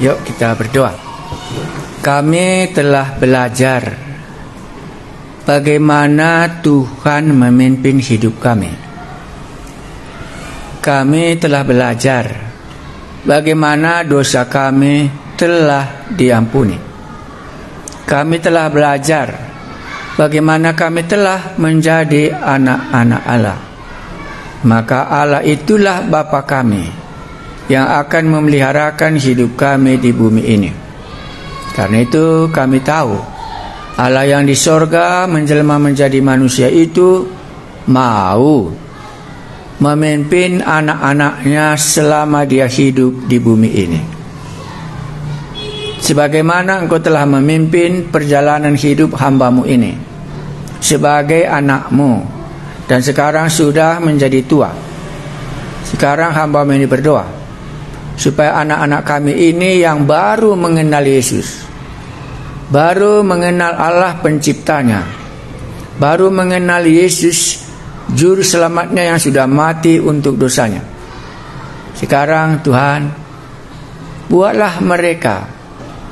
Yuk kita berdoa. Kami telah belajar bagaimana Tuhan memimpin hidup kami. Kami telah belajar bagaimana dosa kami telah diampuni. Kami telah belajar bagaimana kami telah menjadi anak-anak Allah. Maka Allah itulah Bapa kami yang akan memeliharakan hidup kami di bumi ini. Karena itu kami tahu Allah yang di sorga menjelma menjadi manusia itu mau memimpin anak-anaknya selama dia hidup di bumi ini. Sebagaimana Engkau telah memimpin perjalanan hidup hambamu ini sebagai anakmu, dan sekarang sudah menjadi tua. Sekarang hambamu ini berdoa supaya anak-anak kami ini yang baru mengenal Yesus, baru mengenal Allah penciptanya, baru mengenal Yesus juru selamatnya yang sudah mati untuk dosanya. Sekarang Tuhan, buatlah mereka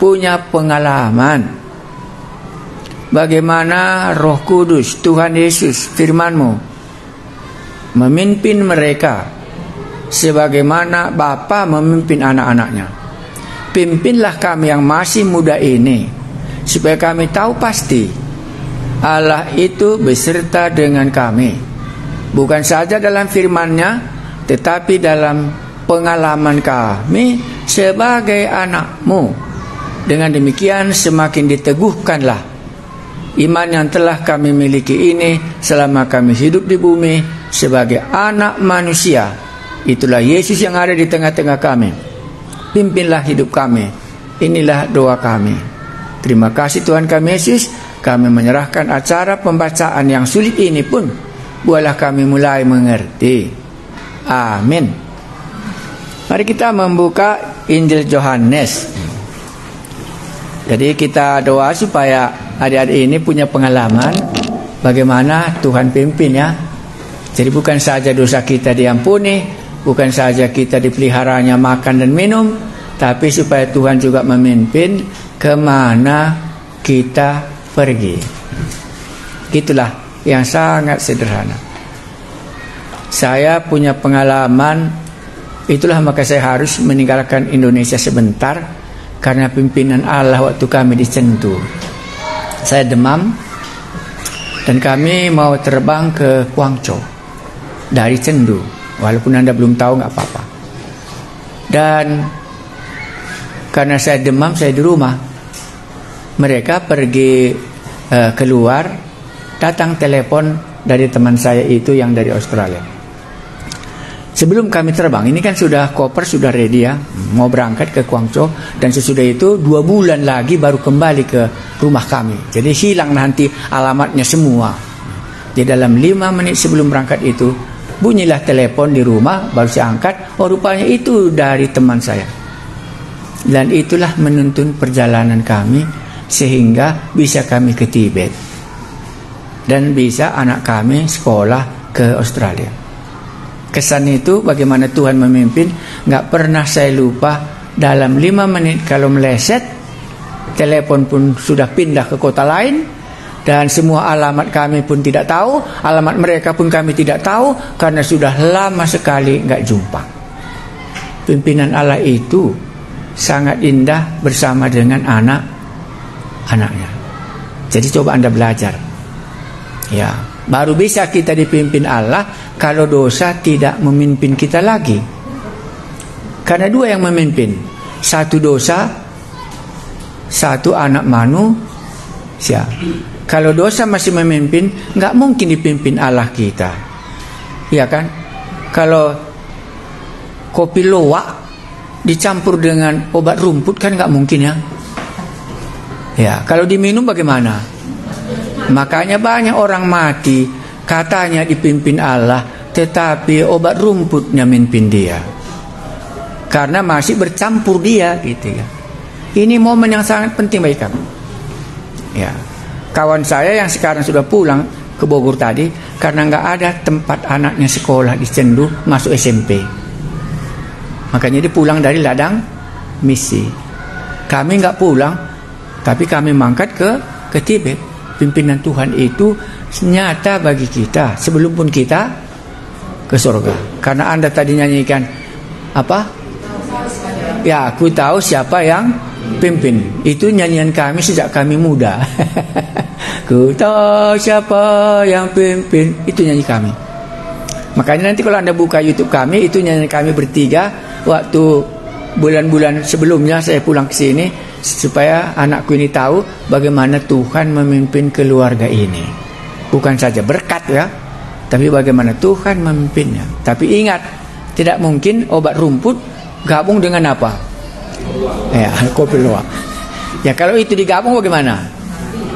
punya pengalaman bagaimana Roh Kudus Tuhan Yesus firman-Mu memimpin mereka sebagaimana Bapa memimpin anak-anaknya. Pimpinlah kami yang masih muda ini supaya kami tahu pasti Allah itu beserta dengan kami, bukan saja dalam firman-Nya, tetapi dalam pengalaman kami sebagai anak-Mu. Dengan demikian semakin diteguhkanlah iman yang telah kami miliki ini selama kami hidup di bumi sebagai anak manusia. Itulah Yesus yang ada di tengah-tengah kami. Pimpinlah hidup kami. Inilah doa kami. Terima kasih Tuhan kami Yesus. Kami menyerahkan acara pembacaan yang sulit ini pun, buatlah kami mulai mengerti. Amin. Mari kita membuka Injil Yohanes. Jadi kita doa supaya adik-adik ini punya pengalaman bagaimana Tuhan pimpin ya. Jadi bukan saja dosa kita diampuni, bukan saja kita dipeliharanya makan dan minum, tapi supaya Tuhan juga memimpin kemana kita pergi. Itulah yang sangat sederhana. Saya punya pengalaman, itulah maka saya harus meninggalkan Indonesia sebentar karena pimpinan Allah waktu kami di Chengdu. Saya demam dan kami mau terbang ke Guangzhou dari Chengdu. Walaupun Anda belum tahu nggak apa-apa. Dan karena saya demam, saya di rumah. Mereka pergi keluar, datang telepon dari teman saya itu yang dari Australia. Sebelum kami terbang, ini kan sudah koper sudah ready ya, mau berangkat ke Guangzhou, dan sesudah itu 2 bulan lagi baru kembali ke rumah kami. Jadi hilang nanti alamatnya semua. Di dalam 5 menit sebelum berangkat itu bunyilah telepon di rumah, baru saya angkat. Oh, rupanya itu dari teman saya. Dan itulah menuntun perjalanan kami sehingga bisa kami ke Tibet dan bisa anak kami sekolah ke Australia. Kesan itu bagaimana Tuhan memimpin, nggak pernah saya lupa. Dalam 5 menit kalau meleset, telepon pun sudah pindah ke kota lain, dan semua alamat kami pun tidak tahu, alamat mereka pun kami tidak tahu, karena sudah lama sekali nggak jumpa. Pimpinan Allah itu sangat indah bersama dengan anak-anaknya. Jadi coba Anda belajar. Ya, baru bisa kita dipimpin Allah kalau dosa tidak memimpin kita lagi. Karena 2 yang memimpin, 1 dosa, 1 anak manusia. Kalau dosa masih memimpin, nggak mungkin dipimpin Allah kita. Iya kan? Kalau kopi luwak dicampur dengan obat rumput kan nggak mungkin ya. Ya, kalau diminum bagaimana? Makanya banyak orang mati katanya dipimpin Allah, tetapi obat rumputnya memimpin dia. Karena masih bercampur dia gitu ya. Ini momen yang sangat penting bagi kami. Ya. Kawan saya yang sekarang sudah pulang ke Bogor tadi karena nggak ada tempat anaknya sekolah di Chengdu masuk SMP. Makanya dia pulang dari ladang misi. Kami nggak pulang, tapi kami mangkat ke Tibet. Pimpinan Tuhan itu nyata bagi kita sebelum pun kita ke surga. Karena Anda tadi nyanyikan apa? Ya, aku tahu siapa yang pimpin. Itu nyanyian kami sejak kami muda. Ku tahu siapa yang pimpin. Itu nyanyi kami. Makanya nanti kalau Anda buka YouTube kami, itu nyanyian kami bertiga. Waktu bulan-bulan sebelumnya saya pulang ke sini, supaya anakku ini tahu bagaimana Tuhan memimpin keluarga ini. Bukan saja berkat ya, tapi bagaimana Tuhan memimpinnya. Tapi ingat, tidak mungkin obat rumput gabung dengan apa? Ya, kopi luwak. Ya, kalau itu digabung bagaimana?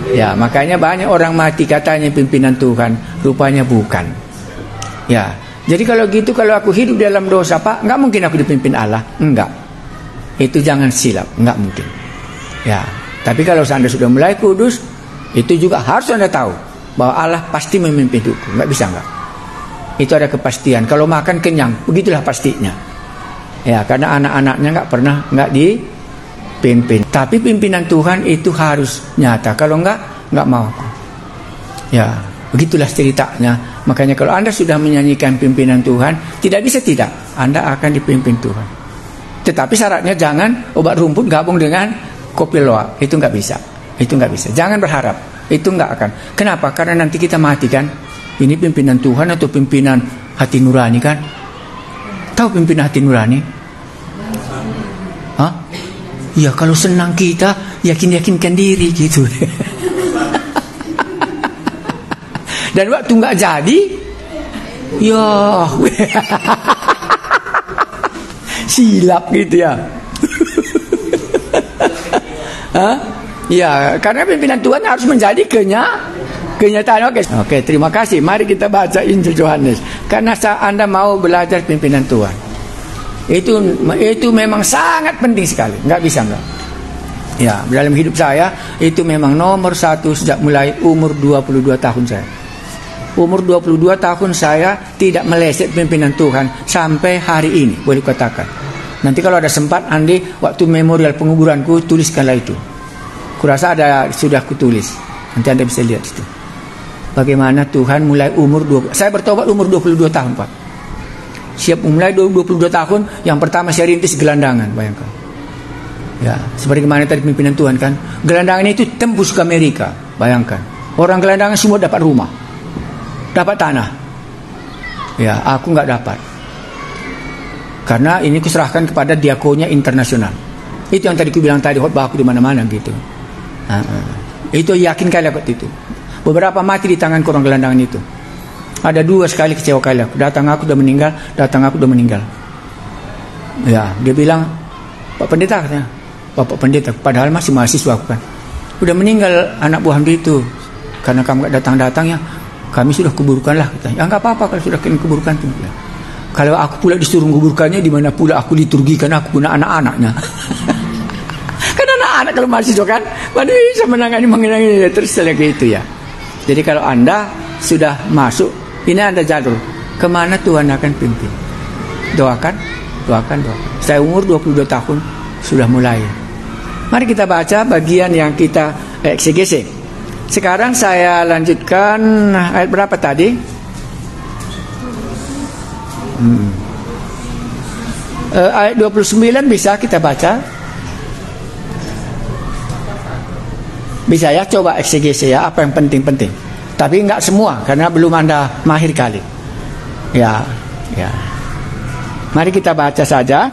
Ya, makanya banyak orang mati katanya pimpinan Tuhan, rupanya bukan. Ya, jadi kalau gitu, kalau aku hidup dalam dosa, Pak, nggak mungkin aku dipimpin Allah. Enggak. Itu jangan silap, nggak mungkin. Ya, tapi kalau Anda sudah mulai kudus, itu juga harus Anda tahu bahwa Allah pasti memimpin hidupku. Nggak bisa nggak. Itu ada kepastian. Kalau makan kenyang, begitulah pastinya. Ya, karena anak-anaknya nggak pernah nggak dipimpin. Tapi pimpinan Tuhan itu harus nyata. Kalau nggak mau. Ya, begitulah ceritanya. Makanya kalau Anda sudah menyanyikan pimpinan Tuhan, tidak bisa tidak, Anda akan dipimpin Tuhan. Tetapi syaratnya jangan obat rumput gabung dengan kopi luwak. Itu nggak bisa. Itu nggak bisa. Jangan berharap. Itu nggak akan. Kenapa? Karena nanti kita mati kan. Ini pimpinan Tuhan atau pimpinan hati nurani kan? Tahu pimpinan hati nurani? Hah? Ya, kalau senang kita yakin-yakinkan diri gitu. Dan waktu nggak jadi, ya silap gitu ya. Hah? Ya, karena pimpinan Tuhan harus menjadi kenyataan. Oke, terima kasih. Mari kita baca Injil Yohanes. Karena Anda mau belajar pimpinan Tuhan. Itu memang sangat penting sekali. Nggak bisa nggak. Ya, dalam hidup saya itu memang nomor satu sejak mulai umur 22 tahun saya. Umur 22 tahun saya tidak meleset pimpinan Tuhan sampai hari ini, boleh katakan. Nanti kalau ada sempat, Andi, waktu memorial penguburanku, tuliskanlah itu. Kurasa sudah kutulis. Nanti Anda bisa lihat itu. Bagaimana Tuhan mulai umur 20. Saya bertobat umur 22 tahun, Pak. Siap mulai 22 tahun, yang pertama saya rintis gelandangan, bayangkan. Ya, seperti kemana tadi pimpinan Tuhan kan. Gelandangan itu tembus ke Amerika, bayangkan. Orang gelandangan semua dapat rumah. Dapat tanah. Ya, aku nggak dapat. Karena ini kuserahkan kepada diakonia internasional. Itu yang tadi ku bilang tadi, khotbah aku di mana-mana gitu. Itu yakin kali aku itu. Beberapa mati di tangan orang gelandangan itu. Ada 2 sekali kecewa kali aku. Datang aku udah meninggal. Ya, dia bilang, Pak Pendeta katanya. Bapak Pendeta, padahal masih mahasiswa aku kan. Udah meninggal anak buah itu. Karena kamu nggak datang-datang ya. Kami sudah kuburkanlah katanya. Ya nggak apa-apa kalau sudah kami kuburkan tuh. Ya. Kalau aku pula disuruh kuburkannya, di mana pula aku liturgikan, aku punya anak-anaknya. Kan anak-anak kalau mahasiswa kan, mana bisa menangani terus lagi itu ya. Jadi kalau Anda sudah masuk, ini Anda jalur kemana Tuhan akan pimpin. Doakan. Saya umur 22 tahun sudah mulai. Mari kita baca bagian yang kita eksegese. Sekarang saya lanjutkan ayat berapa tadi? Ayat 29 bisa kita baca? Bisa ya, coba eksegese ya, apa yang penting-penting. Tapi enggak semua, karena belum Anda mahir kali. Ya. Mari kita baca saja.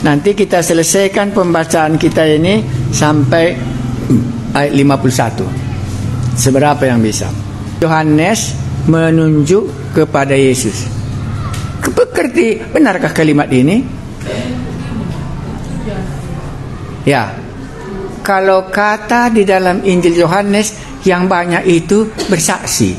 Nanti kita selesaikan pembacaan kita ini sampai ayat 51. Seberapa yang bisa. Yohanes menunjuk kepada Yesus. Berarti benarkah kalimat ini? Ya. Kalau kata di dalam Injil Yohanes yang banyak itu bersaksi.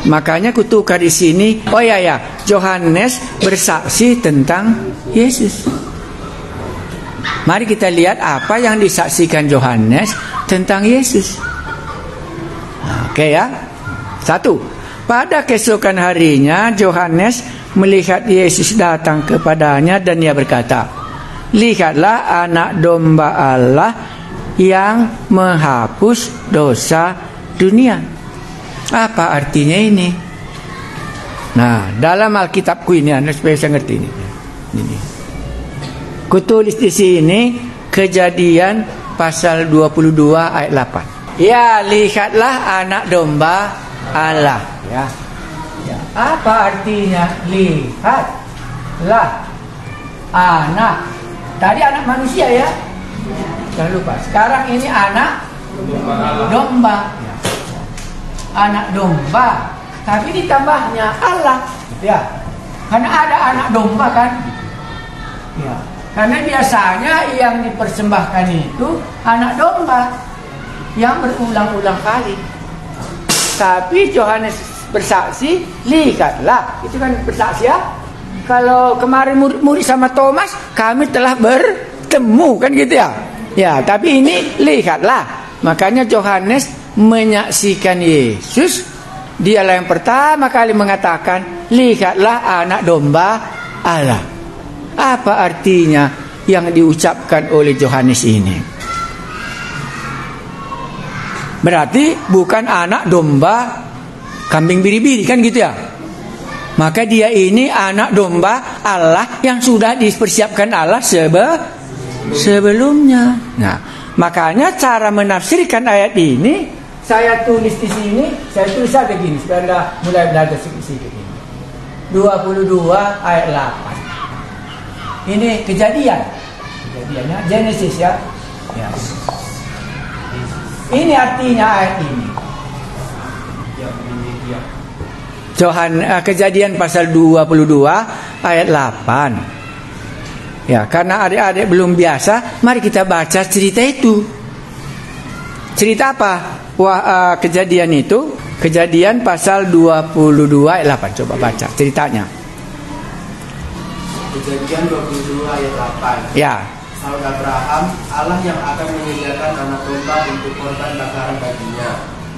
Makanya kutukar di sini. Oh ya, Yohanes bersaksi tentang Yesus. Mari kita lihat apa yang disaksikan Yohanes tentang Yesus. Oke ya. 1. Pada keesokan harinya Yohanes melihat Yesus datang kepadanya dan ia berkata, lihatlah anak domba Allah yang menghapus dosa dunia. Apa artinya ini? Nah, dalam Alkitabku ini, Anda supaya saya ngerti ini. Kutulis di sini Kejadian pasal 22 ayat 8. Ya, lihatlah anak domba Allah. Ya. Apa artinya lihatlah anak? Tadi anak manusia ya. Jangan lupa. Sekarang ini anak domba. Ya. Anak domba. Tapi ditambahnya Allah. Ya. Karena ada anak domba kan. Ya. Karena biasanya yang dipersembahkan itu anak domba yang berulang-ulang kali. Tapi Yohanes bersaksi, lihatlah. Itu kan bersaksi ya. Kalau kemarin murid-murid sama Thomas, kami telah bertemu kan gitu ya. Ya, tapi ini lihatlah. Makanya Yohanes menyaksikan Yesus. Dialah yang pertama kali mengatakan, lihatlah anak domba Allah. Apa artinya yang diucapkan oleh Yohanes ini? Berarti bukan anak domba kambing biri-biri kan gitu ya. Maka dia ini anak domba Allah yang sudah dipersiapkan Allah sebelumnya. Nah, makanya cara menafsirkan ayat ini saya tulis di sini, saya tulis saja begini supaya Anda mulai belajar sedikit-sedikit ini. 22 ayat 8. Ini kejadiannya Genesis ya. Ya. Ini artinya ayat ini. Kejadian pasal 22 ayat 8. Ya, karena adik-adik belum biasa, mari kita baca cerita itu. Cerita apa? Kejadian itu, Kejadian pasal 22 ayat 8. Coba baca ceritanya. Kejadian 22 ayat 8. Ya. Saud Abraham, Allah yang akan menyediakan anak domba untuk korban bakaran baginya,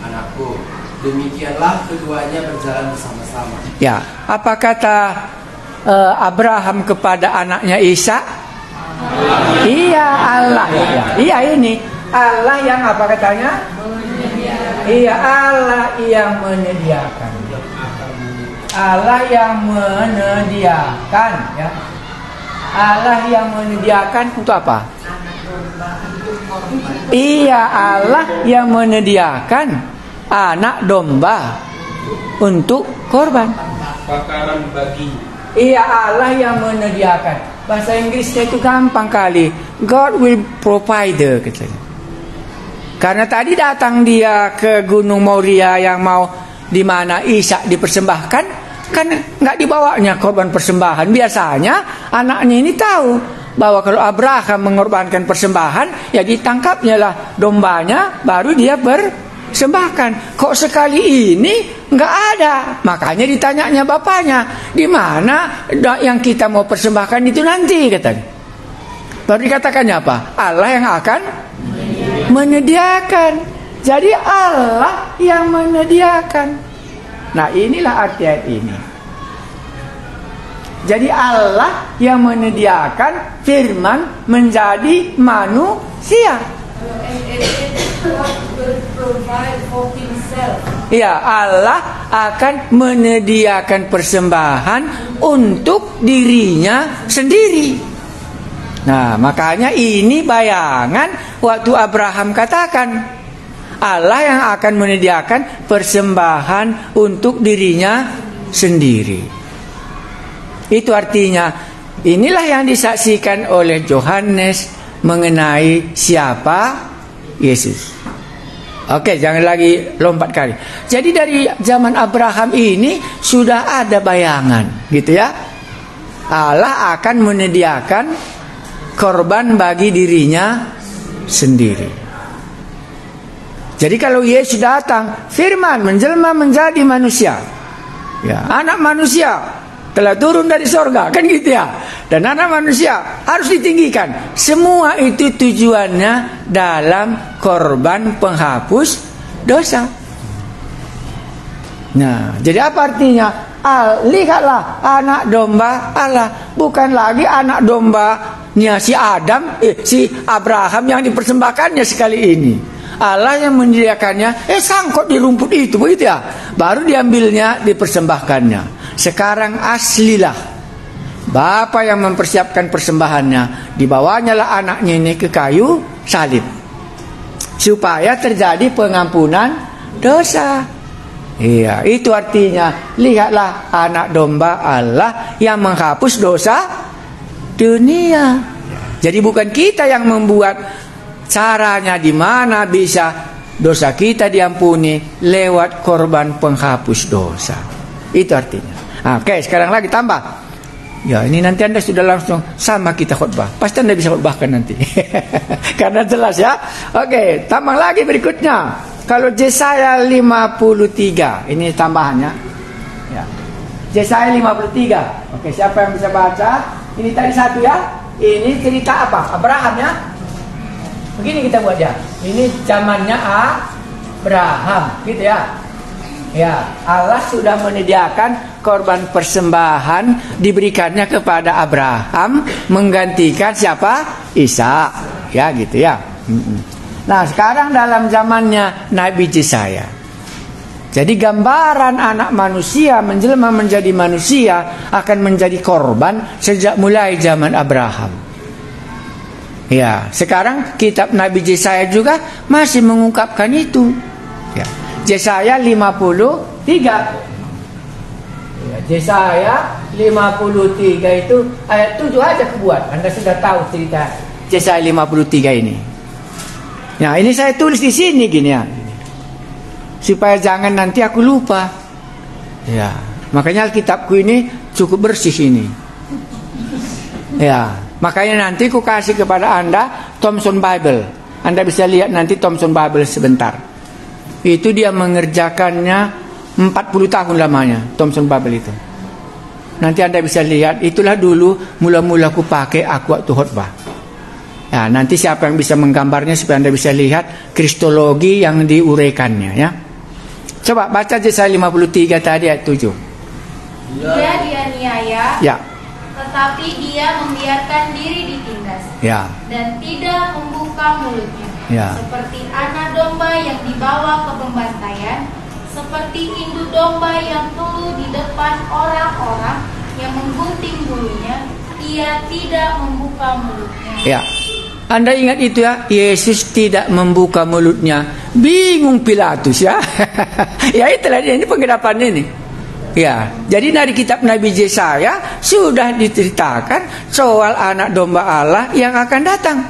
anakku. Demikianlah keduanya berjalan bersama-sama. Ya, apa kata Abraham kepada anaknya Ishak? Iya, Allah. Ya. Iya ini Allah yang apa katanya? Iya, Allah yang menyediakan. Allah yang menyediakan ya. Allah yang menyediakan untuk apa? Iya, Allah yang menyediakan anak domba untuk korban bakaran bagi. Iya, Allah yang menyediakan. Bahasa Inggrisnya itu gampang kali. God will provide katanya. Karena tadi datang dia ke Gunung Moria yang mau di mana Ishak dipersembahkan, kan nggak dibawanya korban persembahan. Biasanya anaknya ini tahu bahwa kalau Abraham mengorbankan persembahan, ya ditangkapnya lah dombanya, baru dia persembahkan. Kok sekali ini nggak ada? Makanya ditanyanya bapaknya, di mana yang kita mau persembahkan itu nanti katanya. Baru dikatakannya apa? Allah yang akan menyediakan. Jadi Allah yang menyediakan. Nah, inilah arti ayat ini. Jadi Allah yang menyediakan firman menjadi manusia. Ya, Allah akan menyediakan persembahan untuk dirinya sendiri. Nah, makanya ini bayangan waktu Abraham katakan Allah yang akan menyediakan persembahan untuk dirinya sendiri. Itu artinya inilah yang disaksikan oleh Yohanes mengenai siapa Yesus. Oke, jangan lagi lompat kali. Jadi dari zaman Abraham ini sudah ada bayangan, gitu ya. Allah akan menyediakan korban bagi dirinya sendiri. Jadi kalau Yesus datang, firman menjelma menjadi manusia. Ya, anak manusia telah turun dari sorga, kan gitu ya. Dan anak manusia harus ditinggikan. Semua itu tujuannya dalam korban penghapus dosa. Nah, jadi apa artinya? Lihatlah anak domba Allah, bukan lagi anak domba si Adam, si Abraham yang dipersembahkannya sekali ini. Allah yang menyediakannya, sangkut di rumput itu, begitu ya. Baru diambilnya, dipersembahkannya. Sekarang aslilah Bapa yang mempersiapkan persembahannya, dibawanya lah anaknya ini ke kayu salib, supaya terjadi pengampunan dosa. Iya, itu artinya, lihatlah anak domba Allah yang menghapus dosa dunia. Jadi bukan kita yang membuat caranya di mana bisa dosa kita diampuni lewat korban penghapus dosa. Itu artinya. Oke, sekarang lagi tambah. Ya, ini nanti Anda sudah langsung sama kita khutbah. Pasti Anda bisa khutbahkan nanti. Karena jelas ya. Oke, tambah lagi berikutnya. Kalau Yesaya 53, ini tambahannya. Ya. Yesaya 53. Oke, siapa yang bisa baca? Ini tadi satu ya. Ini cerita apa? Abraham ya. Begini kita buat ya. Ini zamannya Abraham, gitu ya. Ya, Allah sudah menyediakan korban persembahan diberikannya kepada Abraham menggantikan siapa? Ishak. Ya, gitu ya. Nah, sekarang dalam zamannya Nabi Yesaya. Jadi gambaran anak manusia menjelma menjadi manusia akan menjadi korban sejak mulai zaman Abraham. Ya, sekarang kitab Nabi Yesaya juga masih mengungkapkan itu. Ya. Yesaya 53. Ya, Yesaya 53 itu ayat 7 aja kebuat. Anda sudah tahu cerita Yesaya 53 ini. Nah, ini saya tulis di sini gini ya. Supaya jangan nanti aku lupa. Ya, makanya Alkitabku ini cukup bersih ini. Ya, makanya nanti aku kasih kepada Anda Thomson Bible. Anda bisa lihat nanti Thomson Bible sebentar. Itu dia mengerjakannya 40 tahun lamanya, Thomson Bible itu. Nanti Anda bisa lihat, itulah dulu mula-mula aku pakai waktu khotbah. Ya, nanti siapa yang bisa menggambarnya supaya Anda bisa lihat kristologi yang diuraikannya ya. Coba baca Yesaya 53 tadi ayat 7. Dia dianiaya, ya, tetapi dia membiarkan diri ditindas, ya, dan tidak membuka mulutnya. Ya. Seperti anak domba yang dibawa ke pembantaian, seperti induk domba yang tunduk di depan orang-orang yang menggunting bulunya, ia tidak membuka mulutnya. Ya. Anda ingat itu ya, Yesus tidak membuka mulutnya. Bingung Pilatus ya. Ya itulah ini penggerapan ini. Ya, jadi dari kitab Nabi Yesaya sudah diceritakan soal anak domba Allah yang akan datang.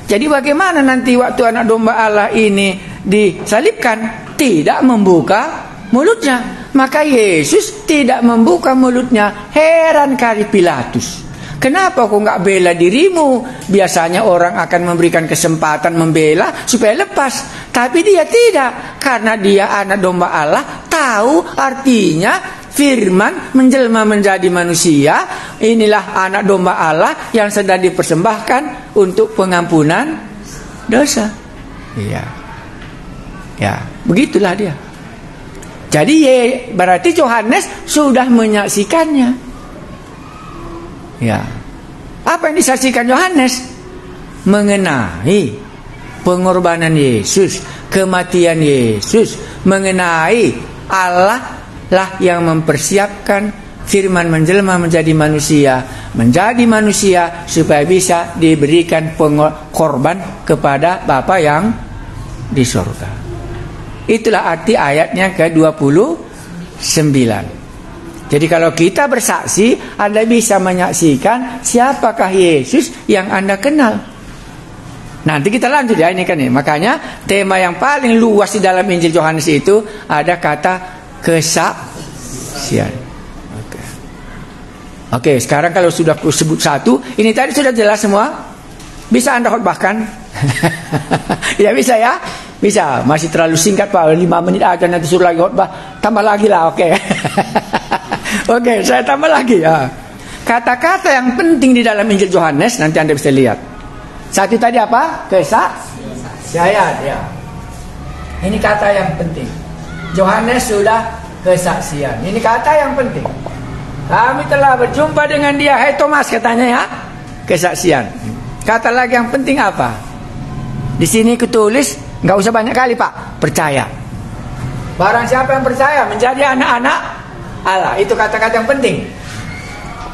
Jadi bagaimana nanti waktu anak domba Allah ini disalibkan? Tidak membuka mulutnya. Maka Yesus tidak membuka mulutnya. Heran kali Pilatus. Kenapa kau nggak bela dirimu? Biasanya orang akan memberikan kesempatan membela supaya lepas. Tapi dia tidak. Karena dia anak domba Allah, tahu artinya firman menjelma menjadi manusia. Inilah anak domba Allah yang sedang dipersembahkan untuk pengampunan dosa. Iya. Ya, begitulah dia. Jadi berarti Yohanes sudah menyaksikannya. Ya. Apa yang disaksikan Yohanes? Mengenai pengorbanan Yesus, kematian Yesus, mengenai Allah lah yang mempersiapkan firman menjelma menjadi manusia supaya bisa diberikan korban kepada Bapa yang di surga. Itulah arti ayatnya ke-29. Jadi kalau kita bersaksi, Anda bisa menyaksikan siapakah Yesus yang Anda kenal. Nanti kita lanjut ya ini kan ya. Makanya tema yang paling luas di dalam Injil Yohanes itu ada kata kesaksian. Oke, sekarang kalau sudah sebut satu, ini tadi sudah jelas semua. Bisa Anda khotbahkan? Ya bisa ya? Bisa. Masih terlalu singkat Pak, 5 menit aja nanti suruh lagi khotbah. Tambah lagi lah, oke. Oke, saya tambah lagi ya. Kata-kata yang penting di dalam Injil Yohanes nanti Anda bisa lihat. Satu tadi apa? Kesaksian ya. Ini kata yang penting. Yohanes sudah kesaksian. Ini kata yang penting. Kami telah berjumpa dengan dia. Hai Thomas katanya ya. kesaksian. Kata lagi yang penting apa? Di sini kutulis, nggak usah banyak kali Pak, percaya. Barang siapa yang percaya menjadi anak-anak Allah. Itu kata-kata yang penting.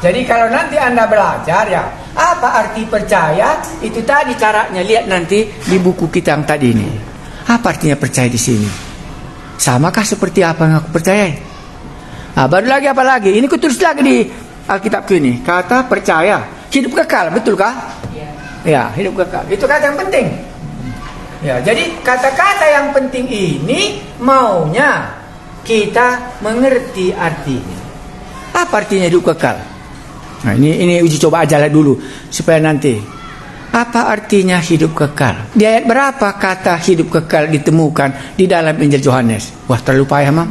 Jadi kalau nanti Anda belajar ya, apa arti percaya? Itu tadi caranya, lihat nanti di buku kita yang tadi ini. Apa artinya percaya di sini? Samakah seperti apa yang aku percayai? Baru lagi apa lagi? Ini kutulis lagi di Alkitabku ini. Kata percaya, hidup kekal, betulkah? Ya, hidup kekal. Itu kata yang penting. Ya, jadi kata-kata yang penting ini maunya kita mengerti artinya. Apa artinya hidup kekal? Nah, ini uji coba aja lah dulu supaya nanti. Apa artinya hidup kekal? Di ayat berapa kata hidup kekal ditemukan di dalam Injil Yohanes? Wah, terlalu payah, Mam.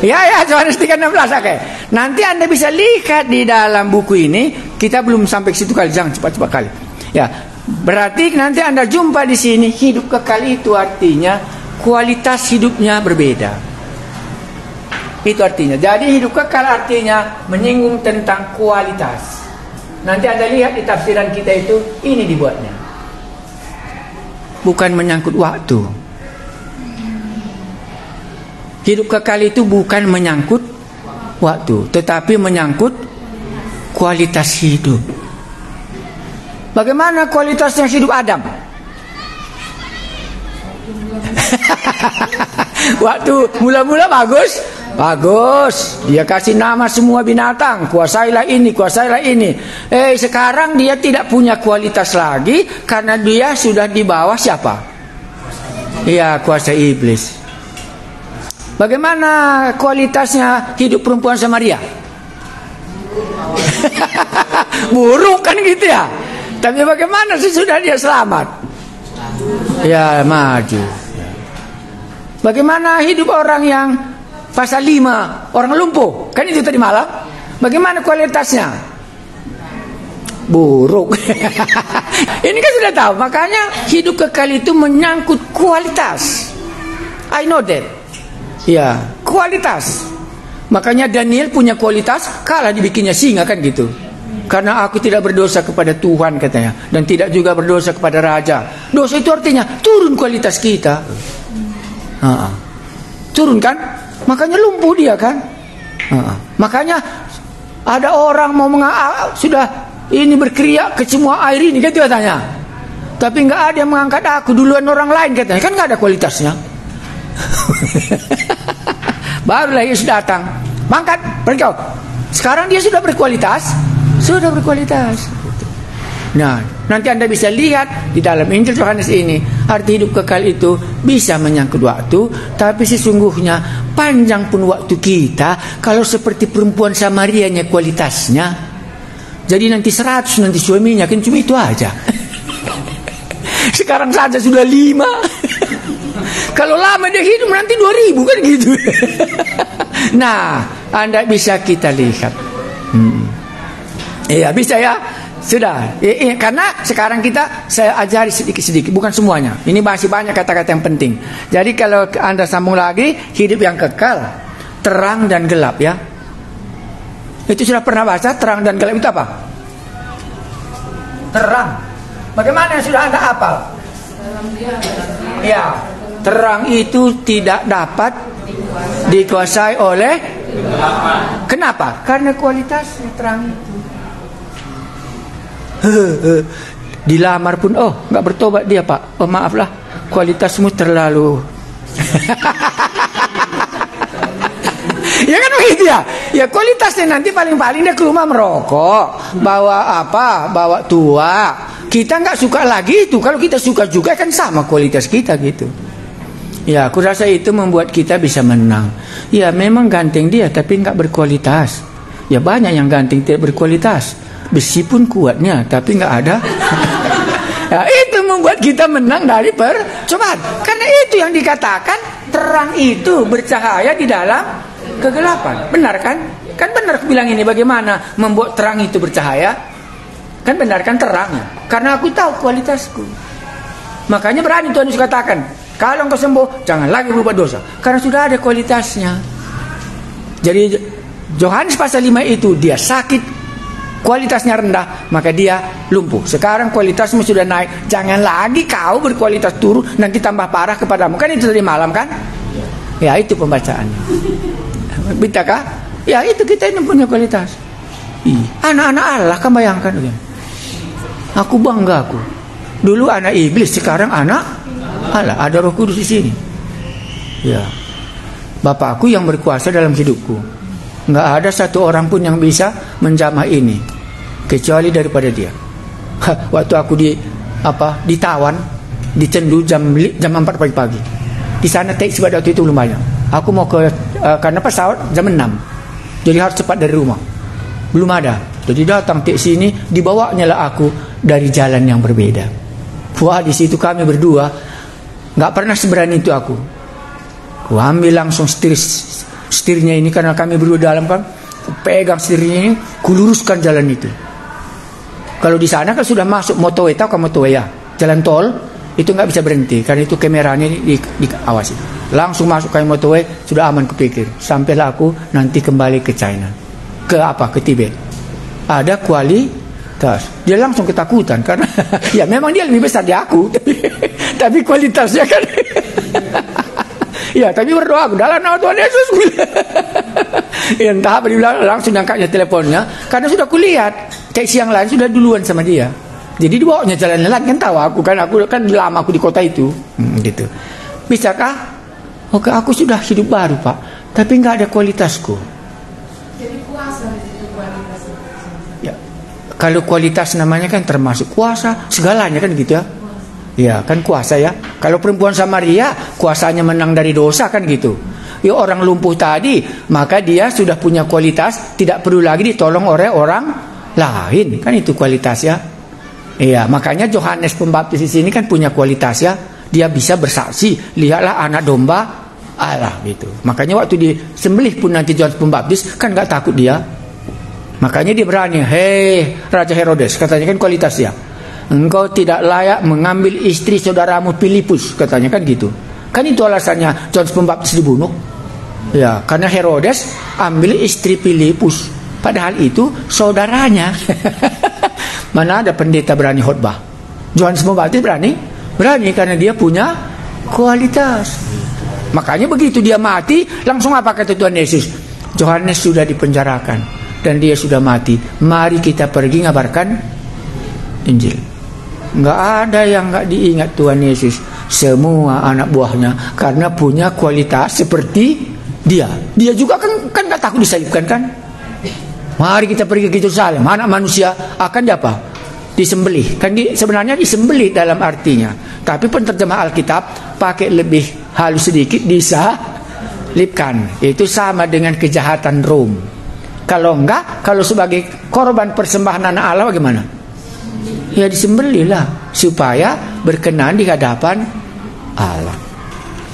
Ya, Yohanes 3:16. Oke. Nanti Anda bisa lihat di dalam buku ini. Kita belum sampai ke situ kali, jangan cepat-cepat kali. Ya, berarti nanti Anda jumpa di sini hidup kekal itu artinya kualitas hidupnya berbeda. Itu artinya. Jadi hidup kekal artinya menyinggung tentang kualitas. Nanti Anda lihat di tafsiran kita itu ini dibuatnya. Bukan menyangkut waktu. Hidup kekal itu bukan menyangkut waktu, tetapi menyangkut kualitas hidup. Bagaimana kualitasnya hidup Adam? Waktu mula-mula bagus. Dia kasih nama semua binatang, kuasailah ini, kuasailah ini. Sekarang dia tidak punya kualitas lagi karena dia sudah di bawah siapa? Iya, kuasa iblis. Bagaimana kualitasnya hidup perempuan Samaria? Buruk kan gitu ya. Tapi bagaimana sesudah dia selamat? Ya, maju. Bagaimana hidup orang yang pasal 5, orang lumpuh? Kan itu tadi malam. Bagaimana kualitasnya? Buruk. Ini kan sudah tahu. Makanya hidup kekal itu menyangkut kualitas. I know that. Ya, kualitas. Makanya Daniel punya kualitas, kalah dibikinnya singa kan gitu. Karena aku tidak berdosa kepada Tuhan katanya, dan tidak juga berdosa kepada raja. Dosa itu artinya turun kualitas kita. Turun kan? Makanya lumpuh dia kan. Makanya ada orang mau sudah ini berkeriak ke semua air ini kan katanya. Tapi nggak ada yang mengangkat aku duluan orang lain katanya. Kan nggak ada kualitasnya. Barulah Yesus datang, mangkat, pergi kau. Sekarang dia sudah berkualitas. Nah, nanti Anda bisa lihat di dalam Injil Yohanes ini, arti hidup kekal itu bisa menyangkut waktu, tapi sesungguhnya panjang pun waktu kita kalau seperti perempuan Samarianya kualitasnya. Jadi nanti 100 nanti suaminya kan cuma itu aja. Sekarang saja sudah 5. Kalau lama dia hidup nanti 2000 kan gitu. Nah, Anda bisa kita lihat. Iya, bisa ya. Sudah. Karena sekarang saya ajari sedikit-sedikit, bukan semuanya. Ini masih banyak kata-kata yang penting. Jadi kalau Anda sambung lagi, hidup yang kekal, terang dan gelap ya. Itu sudah pernah baca terang dan gelap itu apa? Terang. Bagaimana yang sudah Anda hafal? Ya, terang itu tidak dapat dikuasai oleh. Kenapa? Karena kualitasnya terang itu. Dilamar pun nggak bertobat dia Pak. Maaflah, kualitasmu terlalu. Ya kan begitu ya. Ya kualitasnya nanti paling-paling dia ke rumah merokok, bawa tua. Kita nggak suka lagi itu. Kalau kita suka juga kan sama kualitas kita gitu. Ya, aku rasa itu membuat kita bisa menang. Ya, memang ganteng dia tapi nggak berkualitas. Ya banyak yang ganteng tidak berkualitas. Besi pun kuatnya tapi nggak ada. Ya, itu membuat kita menang dari percobaan. Karena itu yang dikatakan terang itu bercahaya di dalam kegelapan. Benar kan? Kan benar aku bilang ini, bagaimana membuat terang itu bercahaya? Kan benar kan terangnya? Karena aku tahu kualitasku. Makanya berani Tuhan Yesus katakan, kalau engkau sembuh jangan lagi berbuat dosa, karena sudah ada kualitasnya. Jadi Yohanes pasal 5 itu dia sakit kualitasnya rendah, maka dia lumpuh. Sekarang kualitasmu sudah naik, jangan lagi kau berkualitas turun, nanti tambah parah kepadamu. Kan itu tadi malam kan? Ya itu pembacaannya. Bintakah? Ya itu kita ini punya kualitas. Anak-anak Allah, kan bayangkan. Aku bangga aku. Dulu anak iblis, sekarang anak Allah. Ada Roh Kudus di sini. Ya. Bapakku yang berkuasa dalam hidupku. Nggak ada satu orang pun yang bisa menjamah ini kecuali daripada dia. Waktu aku ditawan, dicendu jam 4 pagi-pagi. Di sana taksi pada waktu itu belum banyak. Aku mau karena pesawat jam 6. Jadi harus cepat dari rumah. Belum ada. Jadi datang taksi ini, dibawanya lah aku dari jalan yang berbeda. Wah, di situ kami berdua nggak pernah seberani itu aku. Ku ambil langsung setirnya ini karena kami berdua dalam kan, pegang setirnya ini, ku luruskan jalan itu. Kalau di sana kan sudah masuk motorway, tahu kan motorway ya, jalan tol itu nggak bisa berhenti karena itu kameranya diawasi. Langsung masuk ke motorway, sudah aman kupikir. Sampailah aku nanti kembali ke China, ke Tibet. Ada kualitas. Dia langsung ketakutan karena ya memang dia lebih besar dari aku, tapi kualitasnya kan. Ya, tapi berdoa aku dalam nama Tuhan Yesus. Ya, entah apa dibilang, langsung angkatnya teleponnya karena sudah kulihat taksi yang lain sudah duluan sama dia. Jadi dibawanya jalan lain kan, tahu aku kan lama aku di kota itu. Gitu. Bisakah? Oke, aku sudah hidup baru, Pak, tapi nggak ada kualitasku. Jadi kuasa itu kualitasnya. Ya. Kalau kualitas namanya kan termasuk kuasa, segalanya kan gitu ya. Ya kan kuasa ya. Kalau perempuan Samaria kuasanya menang dari dosa kan gitu. Ya orang lumpuh tadi, maka dia sudah punya kualitas, tidak perlu lagi ditolong oleh orang lain. Kan itu kualitas ya. Iya, makanya Yohanes Pembaptis di sini kan punya kualitas ya. Dia bisa bersaksi, lihatlah anak domba Allah gitu. Makanya waktu disembelih pun nanti Yohanes Pembaptis kan nggak takut dia. Makanya dia berani, hei Raja Herodes, katanya kan kualitas ya. Engkau tidak layak mengambil istri saudaramu Filipus, katanya kan gitu. Kan itu alasannya Yohanes Pembaptis dibunuh. Ya, karena Herodes ambil istri Filipus, padahal itu saudaranya. Mana ada pendeta berani khotbah? Yohanes Pembaptis berani karena dia punya kualitas. Makanya begitu dia mati, langsung apa kata Tuhan Yesus? Yohanes sudah dipenjarakan dan dia sudah mati. Mari kita pergi ngabarkan Injil. Nggak ada yang nggak diingat Tuhan Yesus. Semua anak buahnya karena punya kualitas seperti dia. Dia juga kan nggak takut disalibkan kan? Mari kita pergi ke Yerusalem. Anak manusia akan apa? Disembelih. Kan sebenarnya disembelih dalam artinya. Tapi penerjemah Alkitab pakai lebih halus sedikit, disalibkan. Itu sama dengan kejahatan Rom. Kalau enggak, kalau sebagai korban persembahan anak Allah bagaimana? Ya disembelihlah supaya berkenan di hadapan Allah.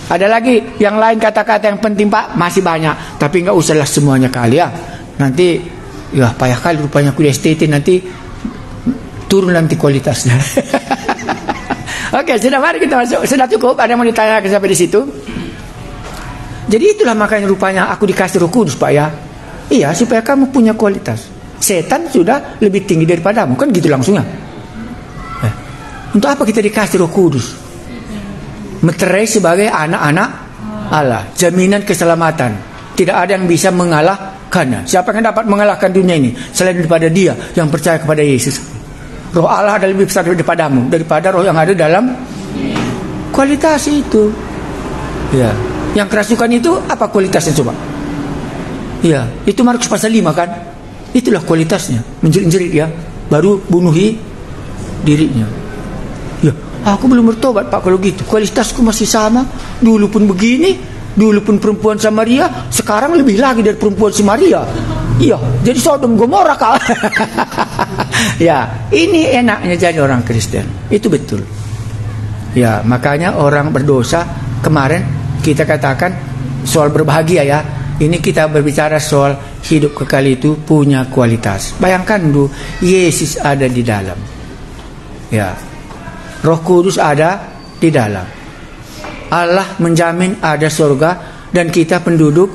Ada lagi yang lain kata-kata yang penting Pak, masih banyak, tapi nggak usahlah semuanya kali ya. Nanti ya payah kali rupanya kuliah STT, nanti turun nanti kualitasnya. Oke, sudah, mari kita masuk. Sudah cukup? Ada yang mau ditanyakan sampai di situ? Jadi itulah makanya rupanya aku dikasih Roh Kudus Pak ya. Iya, supaya kamu punya kualitas. Setan sudah lebih tinggi daripadamu, kan gitu langsungnya. Untuk apa kita dikasih Roh Kudus? Meterai sebagai anak-anak Allah, jaminan keselamatan. Tidak ada yang bisa mengalahkannya. Siapa yang dapat mengalahkan dunia ini selain daripada dia yang percaya kepada Yesus? Roh Allah ada lebih besar daripadamu, daripada roh yang ada dalam kualitas itu. Ya, yang kerasukan itu apa kualitasnya coba? Ya, itu Markus pasal 5 kan? Itulah kualitasnya, menjerit-jerit ya, baru bunuhi dirinya. Ya, aku belum bertobat Pak kalau gitu. Kualitasku masih sama. Dulu pun begini, dulu pun perempuan Samaria, sekarang lebih lagi dari perempuan Samaria. Iya, jadi Sodom Gomora kau. Ya, ini enaknya jadi orang Kristen. Itu betul. Ya, makanya orang berdosa kemarin kita katakan soal berbahagia ya. Ini kita berbicara soal hidup kekal itu punya kualitas. Bayangkan dulu, Yesus ada di dalam. Ya. Roh Kudus ada di dalam. Allah menjamin ada surga dan kita penduduk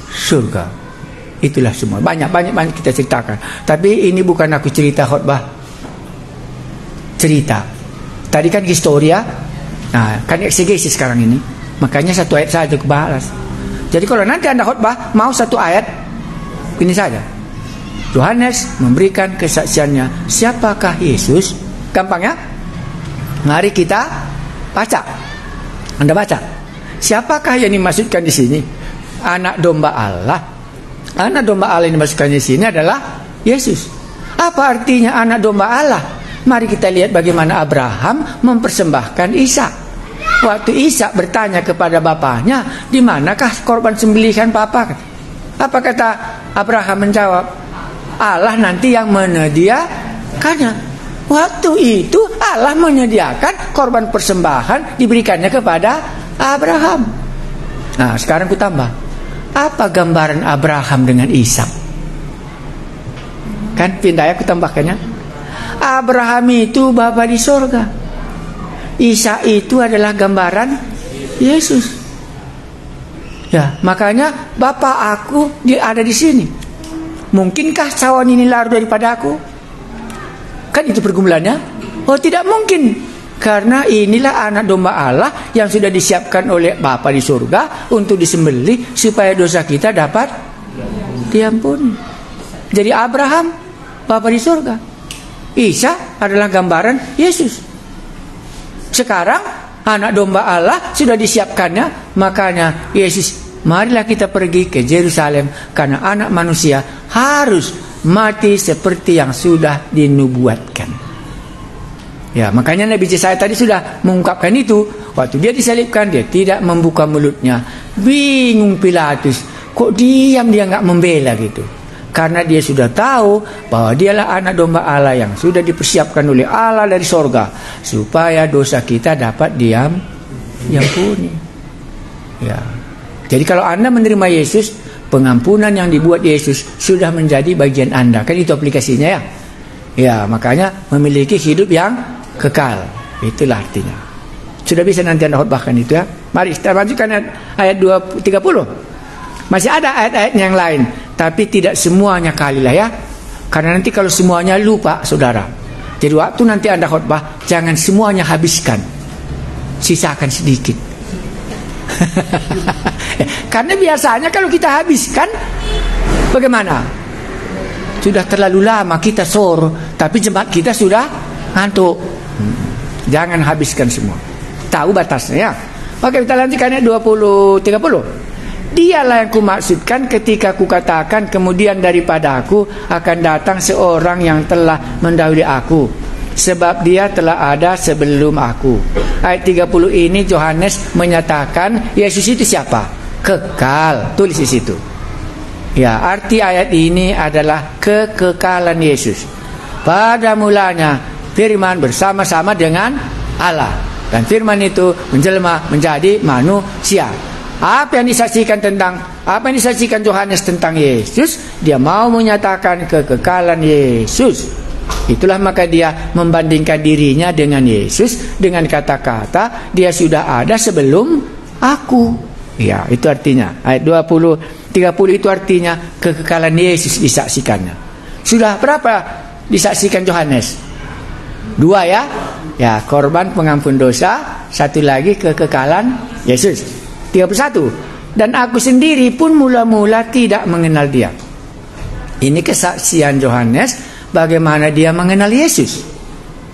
surga. itulah semua. Banyak kita ceritakan. Tapi ini bukan aku cerita khotbah. Cerita. Tadi kan historia. Nah, kan eksegesis sekarang ini. Makanya satu ayat saja kebahas. Jadi kalau nanti Anda khotbah mau satu ayat, ini saja. Yohanes memberikan kesaksiannya. Siapakah Yesus? Gampang ya? Mari kita baca. Anda baca. Siapakah yang dimaksudkan di sini? Anak domba Allah. Anak domba Allah yang dimaksudkan di sini adalah Yesus. Apa artinya anak domba Allah? Mari kita lihat bagaimana Abraham mempersembahkan Ishak. Waktu Ishak bertanya kepada bapaknya, di manakah korban sembelihan papa? Apa kata Abraham menjawab? Allah nanti yang menyediakannya. Waktu itu Allah menyediakan korban persembahan diberikannya kepada Abraham. Nah, sekarang ku tambah. Apa gambaran Abraham dengan Ishak? Kan pindah ya, ku tambahkannya. Abraham itu bapa di sorga. Ishak itu adalah gambaran Yesus. Ya, makanya bapak aku ada di sini. Mungkinkah cawan ini larut daripada aku? Kan itu pergumulannya. Oh, tidak mungkin. Karena inilah anak domba Allah yang sudah disiapkan oleh Bapa di surga untuk disembelih supaya dosa kita dapat diampuni. Jadi Abraham Bapa di surga. Isa adalah gambaran Yesus. Sekarang anak domba Allah sudah disiapkannya. Makanya Yesus, marilah kita pergi ke Yerusalem, karena anak manusia harus mati seperti yang sudah dinubuatkan. Ya, makanya Nabi Yesaya tadi sudah mengungkapkan itu. Waktu dia disalibkan, dia tidak membuka mulutnya. Bingung Pilatus, kok diam, dia nggak membela gitu. Karena dia sudah tahu bahwa dialah anak domba Allah yang sudah dipersiapkan oleh Allah dari sorga, supaya dosa kita dapat diampuni. Ya. Jadi kalau Anda menerima Yesus, pengampunan yang dibuat Yesus sudah menjadi bagian Anda. Kan itu aplikasinya ya. Ya, makanya memiliki hidup yang kekal. Itulah artinya. Sudah bisa nanti Anda khotbahkan itu ya. Mari kita majukan ayat 30. Masih ada ayat-ayat yang lain, tapi tidak semuanya kalilah ya. Karena nanti kalau semuanya lupa, saudara. Jadi waktu nanti Anda khotbah, jangan semuanya habiskan. Sisakan sedikit. Karena biasanya kalau kita habiskan, bagaimana? Sudah terlalu lama kita sor, tapi jemaat kita sudah ngantuk. Jangan habiskan semua. Tahu batasnya ya. Oke, kita lanjutkan ayat 30. Dialah yang kumaksudkan ketika kukatakan kemudian daripada aku akan datang seorang yang telah mendahului aku, sebab dia telah ada sebelum aku. Ayat 30 ini Yohanes menyatakan Yesus itu siapa? Kekal. Tulis di situ. Ya, arti ayat ini adalah kekekalan Yesus. Pada mulanya firman bersama-sama dengan Allah, dan firman itu menjelma menjadi manusia. Apa yang disaksikan Yohanes tentang Yesus? Dia mau menyatakan kekekalan Yesus. Itulah maka dia membandingkan dirinya dengan Yesus dengan kata-kata dia sudah ada sebelum aku. Ya, itu artinya. Ayat 30 itu artinya kekekalan Yesus disaksikannya. Sudah berapa disaksikan Yohanes? 2 ya. Ya, korban pengampun dosa, satu lagi kekekalan Yesus. 31. Dan aku sendiri pun mula-mula tidak mengenal dia. Ini kesaksian Yohanes bagaimana dia mengenal Yesus.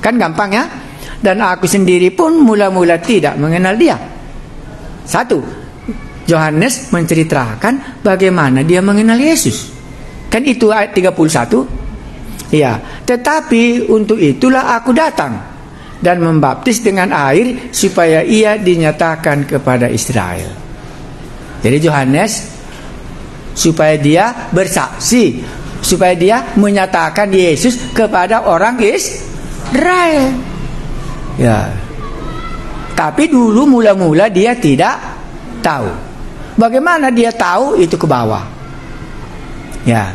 Kan gampang ya. Dan aku sendiri pun mula-mula tidak mengenal dia. 1. Yohanes menceritakan bagaimana dia mengenal Yesus. Kan itu ayat 31. Ya, tetapi untuk itulah aku datang dan membaptis dengan air supaya ia dinyatakan kepada Israel. Jadi Yohanes supaya dia bersaksi, supaya dia menyatakan Yesus kepada orang Israel. Ya. Tapi dulu mula-mula dia tidak tahu. Bagaimana dia tahu? Itu ke bawah. Ya.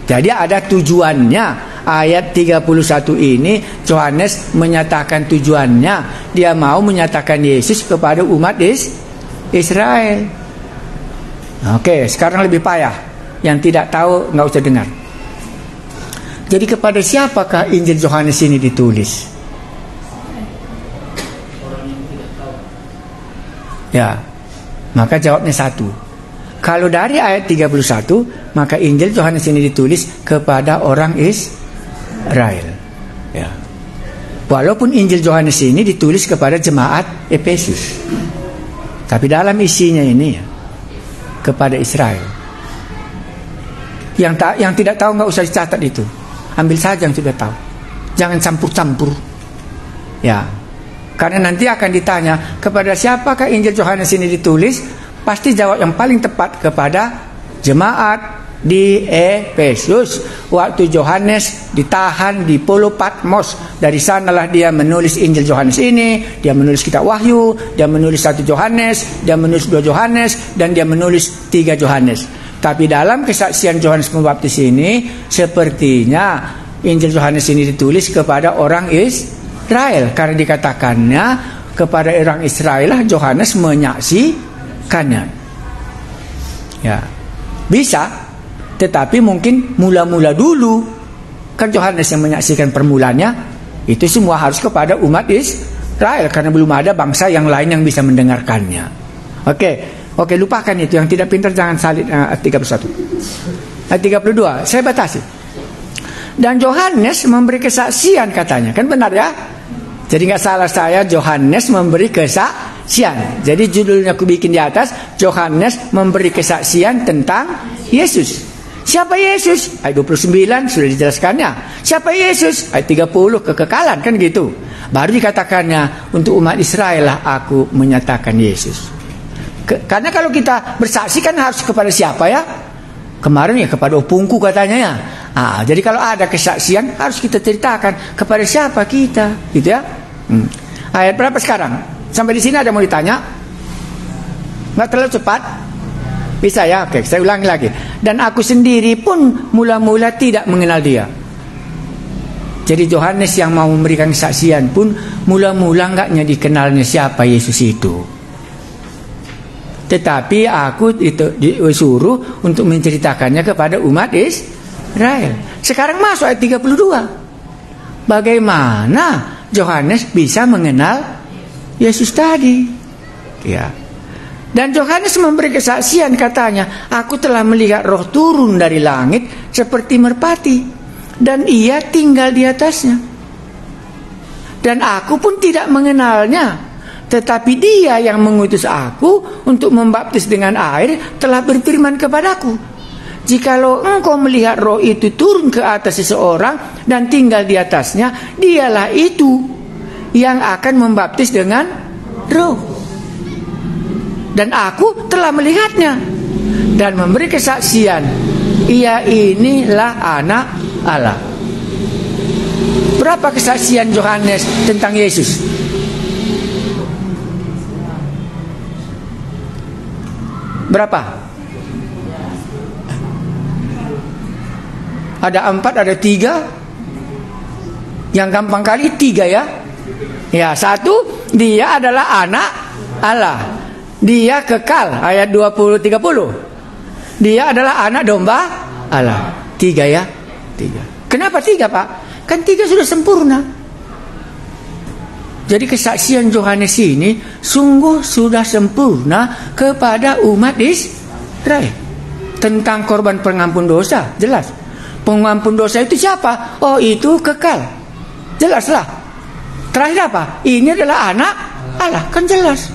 Jadi ada tujuannya. Ayat 31 ini Yohanes menyatakan tujuannya. Dia mau menyatakan Yesus kepada umat Israel. Oke, sekarang lebih payah. yang tidak tahu nggak usah dengar. Jadi kepada siapakah Injil Yohanes ini ditulis? Ya, maka jawabnya satu. Kalau dari ayat 31, maka Injil Yohanes ini ditulis kepada orang Israel. Ya. Walaupun Injil Yohanes ini ditulis kepada jemaat Efesus, tapi dalam isinya ini ya, kepada Israel. Yang tidak tahu nggak usah dicatat itu. Ambil saja yang sudah tahu. Jangan campur-campur. Ya. Karena nanti akan ditanya kepada siapakah Injil Yohanes ini ditulis, pasti jawab yang paling tepat kepada jemaat di Efesus. Waktu Yohanes ditahan di Pulau Patmos, dari sanalah dia menulis Injil Yohanes ini. Dia menulis kitab Wahyu, dia menulis 1 Yohanes, dia menulis 2 Yohanes, dan dia menulis 3 Yohanes. Tapi dalam kesaksian Yohanes Pembaptis ini, sepertinya Injil Yohanes ini ditulis kepada orang Israel, karena dikatakannya kepada orang Israel lah Yohanes menyaksikannya. Ya, bisa, tetapi mungkin mula-mula dulu kan Yohanes yang menyaksikan permulanya, itu semua harus kepada umat Israel, karena belum ada bangsa yang lain yang bisa mendengarkannya. Oke, lupakan itu. Yang tidak pintar jangan salib. Ayat 31. Ayat 32, saya batasi. Dan Yohanes memberi kesaksian katanya. Kan benar ya? Jadi nggak salah saya, Yohanes memberi kesaksian. Jadi judulnya aku bikin di atas, Yohanes memberi kesaksian tentang Yesus. Siapa Yesus? Ayat 29 sudah dijelaskannya. Siapa Yesus? Ayat 30 kekekalan, kan gitu. Baru dikatakannya untuk umat Israel lah aku menyatakan Yesus. Karena kalau kita bersaksi kan harus kepada siapa ya? Kemarin ya kepada opungku katanya ya. Jadi kalau ada kesaksian harus kita ceritakan kepada siapa kita, gitu ya. Ayat berapa sekarang? Sampai di sini ada mau ditanya? Nggak terlalu cepat? Bisa ya? Oke, saya ulangi lagi. Dan aku sendiri pun mula-mula tidak mengenal dia. Jadi Yohanes yang mau memberikan kesaksian pun mula-mula nggaknya dikenalnya siapa Yesus itu. Tetapi aku disuruh untuk menceritakannya kepada umat Israel. Sekarang masuk ayat 32. Bagaimana Yohanes bisa mengenal Yesus tadi? Ya. Dan Yohanes memberi kesaksian katanya, aku telah melihat roh turun dari langit seperti merpati, dan ia tinggal di atasnya. Dan aku pun tidak mengenalnya. Tetapi dia yang mengutus aku untuk membaptis dengan air telah berfirman kepadaku, jikalau engkau melihat roh itu turun ke atas seseorang dan tinggal di atasnya, dialah itu yang akan membaptis dengan roh. Dan aku telah melihatnya dan memberi kesaksian, ia inilah anak Allah. Berapa kesaksian Yohanes tentang Yesus? Berapa? Ada 4, ada 3. Yang gampang kali 3 ya. Ya, 1, dia adalah anak Allah. Dia kekal, ayat 20-30. Dia adalah anak domba Allah. 3 ya. 3. Kenapa 3 Pak? Kan 3 sudah sempurna. Jadi kesaksian Yohanes ini sungguh sudah sempurna kepada umat Israel. Tentang korban pengampun dosa, jelas. Pengampun dosa itu siapa? Oh, itu kekal. Jelaslah. Terakhir apa? Ini adalah anak Allah, kan jelas.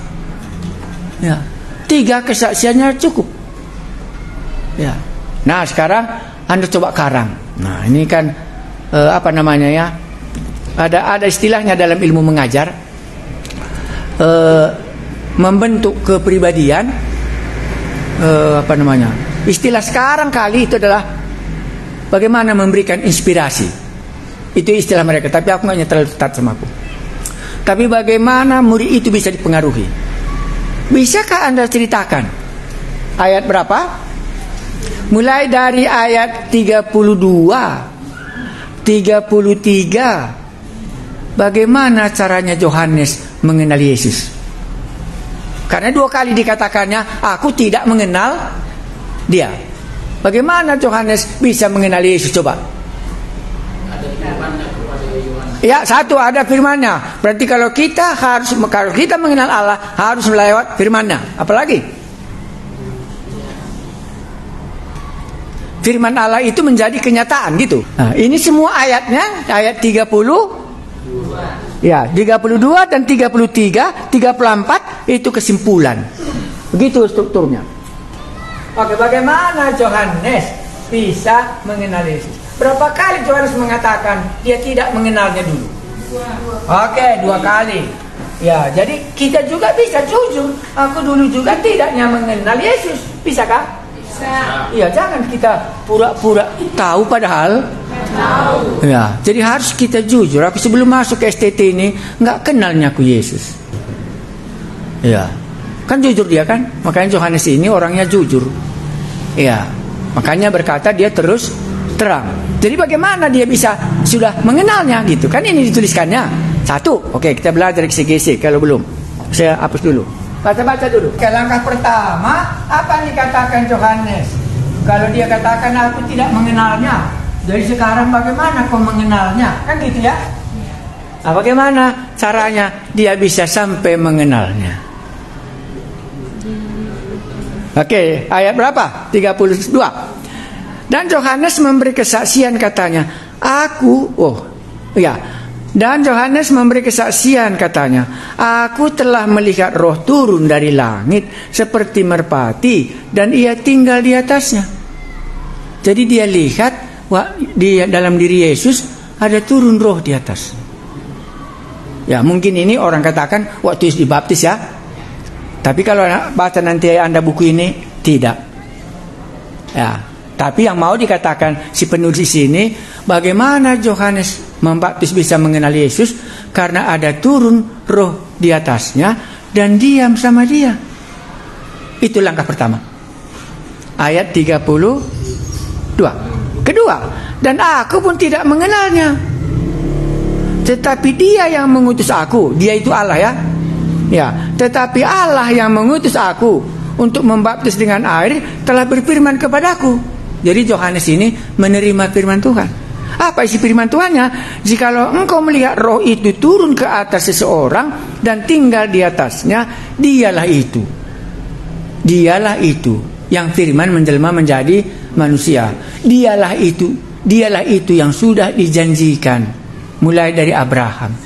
Ya. 3 kesaksiannya cukup. Ya. Nah, sekarang Anda coba karang. Nah, ini kan apa namanya ya? Ada istilahnya dalam ilmu mengajar, membentuk kepribadian, apa namanya? Istilah sekarang kali itu adalah bagaimana memberikan inspirasi. Itu istilah mereka, tapi aku nggak terlalu ketat sama aku. Tapi bagaimana murid itu bisa dipengaruhi? Bisakah Anda ceritakan? Ayat berapa? Mulai dari ayat 32, 33. Bagaimana caranya Yohanes mengenal Yesus? Karena 2 kali dikatakannya, aku tidak mengenal dia. Bagaimana Yohanes bisa mengenal Yesus? Coba. Ada firman-Nya kepada Yohanes. Ya, satu, ada firman-Nya. Berarti kalau kita mengenal Allah harus melewat firman-Nya. Apalagi? Firman Allah itu menjadi kenyataan gitu. Nah, ini semua ayatnya, ayat 30. Ya, 32 dan 33, 34 itu kesimpulan. Begitu strukturnya. Oke, bagaimana Yohanes bisa mengenal Yesus? Berapa kali Yohanes mengatakan dia tidak mengenalnya dulu? Oke, 2 kali. Ya, jadi kita juga bisa jujur. Aku dulu juga tidaknya mengenal Yesus. Bisakah? Iya, jangan kita pura-pura tahu padahal tahu. Ya, jadi harus kita jujur. Aku sebelum masuk ke STT ini nggak kenalnya aku Yesus. Ya, kan jujur dia kan. Makanya Yohanes ini orangnya jujur. Ya, makanya berkata dia terus terang. Jadi bagaimana dia bisa sudah mengenalnya gitu? Kan ini dituliskannya. 1, oke, kita belajar eksegesi. Kalau belum, saya hapus dulu. Baca-baca dulu. Langkah pertama, apa yang dikatakan Yohanes? Kalau dia katakan aku tidak mengenalnya, dari sekarang bagaimana kau mengenalnya? Kan gitu ya? Nah, bagaimana caranya dia bisa sampai mengenalnya? Oke, ayat berapa? 32. Dan Yohanes memberi kesaksian katanya, Dan Yohanes memberi kesaksian katanya, aku telah melihat roh turun dari langit seperti merpati dan ia tinggal di atasnya. Jadi dia lihat di dalam diri Yesus ada turun roh di atas. Ya, mungkin ini orang katakan waktu Yesus dibaptis ya. Tapi kalau baca nanti Anda buku ini, tidak. Ya, tapi yang mau dikatakan si penulis ini, bagaimana Yohanes membaptis bisa mengenal Yesus? Karena ada turun roh di atasnya dan diam sama dia. Itu langkah pertama. Ayat 32. Kedua, dan aku pun tidak mengenalnya, tetapi dia yang mengutus aku. Dia itu Allah ya. Ya, tetapi Allah yang mengutus aku untuk membaptis dengan air telah berfirman kepadaku. Jadi Yohanes ini menerima firman Tuhan. Apa isi firman Tuhannya? Jikalau engkau melihat roh itu turun ke atas seseorang dan tinggal di atasnya, dialah itu. Dialah itu yang firman menjelma menjadi manusia. Dialah itu yang sudah dijanjikan mulai dari Abraham.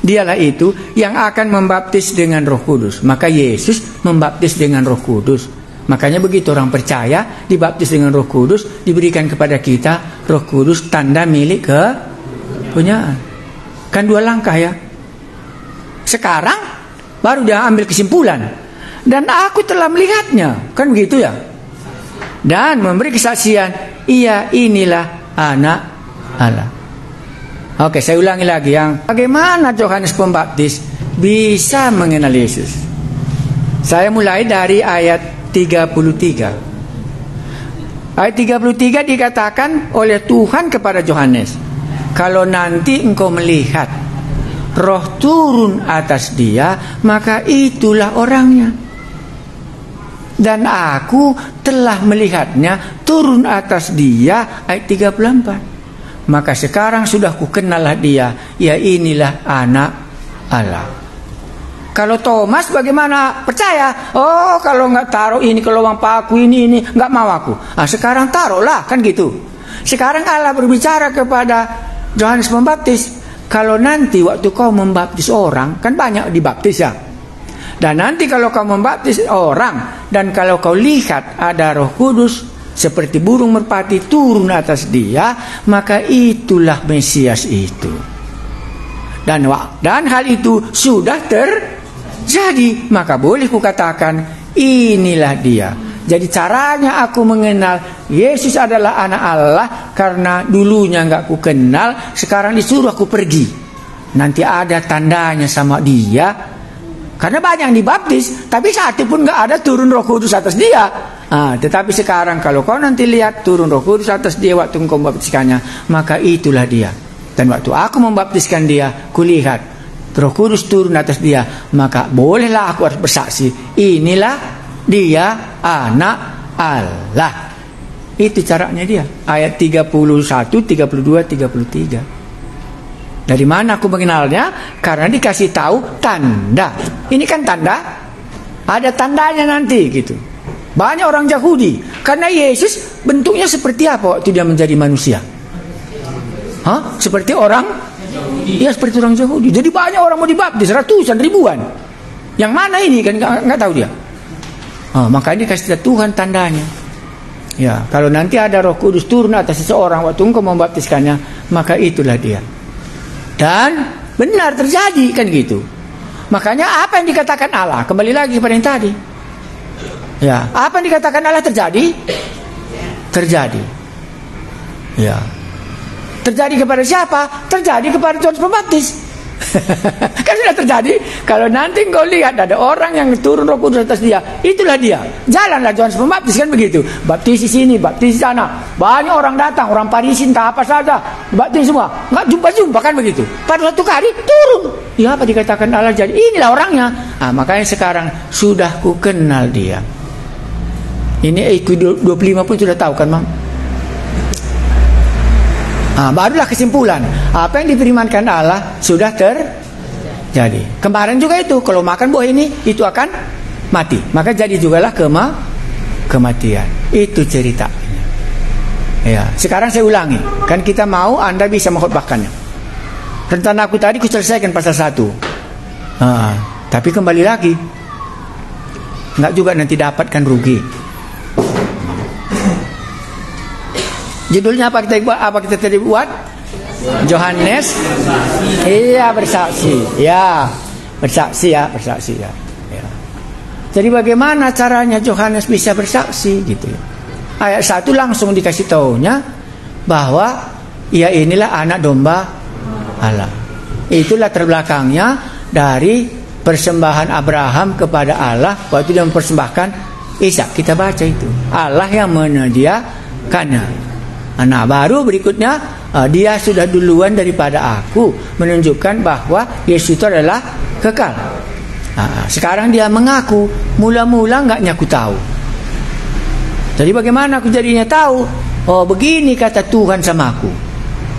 Dialah itu yang akan membaptis dengan Roh Kudus. Maka Yesus membaptis dengan Roh Kudus. Makanya begitu orang percaya dibaptis dengan Roh Kudus, diberikan kepada kita Roh Kudus tanda milik kepunyaan. Kan 2 langkah ya. Sekarang baru dia ambil kesimpulan. Dan aku telah melihatnya, kan begitu ya. Dan memberi kesaksian, ia inilah anak Allah. Oke, saya ulangi lagi yang bagaimana Yohanes Pembaptis bisa mengenal Yesus. Saya mulai dari ayat 33. Ayat 33 dikatakan oleh Tuhan kepada Yohanes, kalau nanti engkau melihat roh turun atas dia, maka itulah orangnya. Dan aku telah melihatnya turun atas dia. Ayat 34. Maka sekarang sudah kukenallah dia, ya inilah anak Allah. Kalau Thomas bagaimana percaya? Oh, kalau nggak taruh ini ke lubang paku ini nggak mau aku. Sekarang taruhlah, kan gitu. Sekarang Allah berbicara kepada Yohanes Pembaptis, kalau nanti waktu kau membaptis orang, kan banyak dibaptis ya. Dan nanti kalau kau membaptis orang dan kalau kau lihat ada Roh Kudus seperti burung merpati turun atas dia, maka itulah Mesias itu. Dan hal itu sudah terjadi, maka boleh kukatakan inilah dia. Jadi caranya aku mengenal Yesus adalah anak Allah, karena dulunya nggak ku kenal, sekarang disuruh aku pergi. Nanti ada tandanya sama dia. Karena banyak yang dibaptis, tapi satu pun nggak ada turun Roh Kudus atas dia. Tetapi sekarang kalau kau nanti lihat turun Roh Kudus atas dia waktu engkau membaptiskannya, maka itulah dia. Dan waktu aku membaptiskan dia, kulihat Roh Kudus turun atas dia, maka bolehlah aku harus bersaksi, inilah dia anak Allah. Itu caranya dia. Ayat 31, 32, 33. Dari mana aku mengenalnya? Karena dikasih tahu tanda. Ini kan tanda. Ada tandanya nanti gitu. Banyak orang Yahudi. Karena Yesus bentuknya seperti apa waktu dia menjadi manusia? Seperti orang? Ya, seperti orang Yahudi. Jadi banyak orang mau dibaptis, ratusan, ribuan. Yang mana ini kan nggak tahu dia. Makanya dikasih Tuhan tandanya. Ya, kalau nanti ada Roh Kudus turun atas seseorang waktu engkau membaptiskannya, maka itulah dia. Dan benar terjadi kan gitu. Makanya apa yang dikatakan Allah, kembali lagi kepada yang tadi. Ya, apa yang dikatakan Allah terjadi? Terjadi. Ya. Terjadi kepada siapa? Terjadi kepada Yohanes Pembaptis. Kan sudah terjadi. Kalau nanti engkau lihat ada orang yang turun Roh Kudus atas dia, itulah dia. Jalanlah Yohanes Pembaptis kan begitu. Baptis di sini, baptis di sana. Banyak orang datang, orang Parisi entah apa saja, baptis semua. Enggak jumpa-jumpa kan begitu. Pada suatu kali turun. Ya, apa dikatakan Allah jadi? Inilah orangnya. Makanya sekarang sudah ku kenal dia. Ini IQ 25 pun sudah tahu kan, Mam? Barulah kesimpulan. Apa yang difirmankan Allah sudah terjadi. Kemarin juga itu, kalau makan buah ini, itu akan mati. Maka jadi jugalah kematian. Itu ceritanya. Ya, sekarang saya ulangi. Kan kita mau Anda bisa mengkhotbahkannya. Rencana aku tadi ku selesaikan pasal 1. Tapi kembali lagi. Enggak juga nanti dapatkan rugi. Judulnya apa kita tadi buat? Yohanes. Iya, bersaksi. Ya, bersaksi ya. Jadi bagaimana caranya Yohanes bisa bersaksi gitu ya? Ayat 1 langsung dikasih taunya bahwa ia inilah anak domba Allah. Itulah terbelakangnya dari persembahan Abraham kepada Allah waktu dia mempersembahkan Ishak. Kita baca itu. Allah yang menyediakannya. Nah, baru berikutnya dia sudah duluan daripada aku, menunjukkan bahwa Yesus itu adalah kekal. Sekarang dia mengaku, mula-mula enggaknya aku tahu. Jadi bagaimana aku jadinya tahu? Oh, begini kata Tuhan sama aku.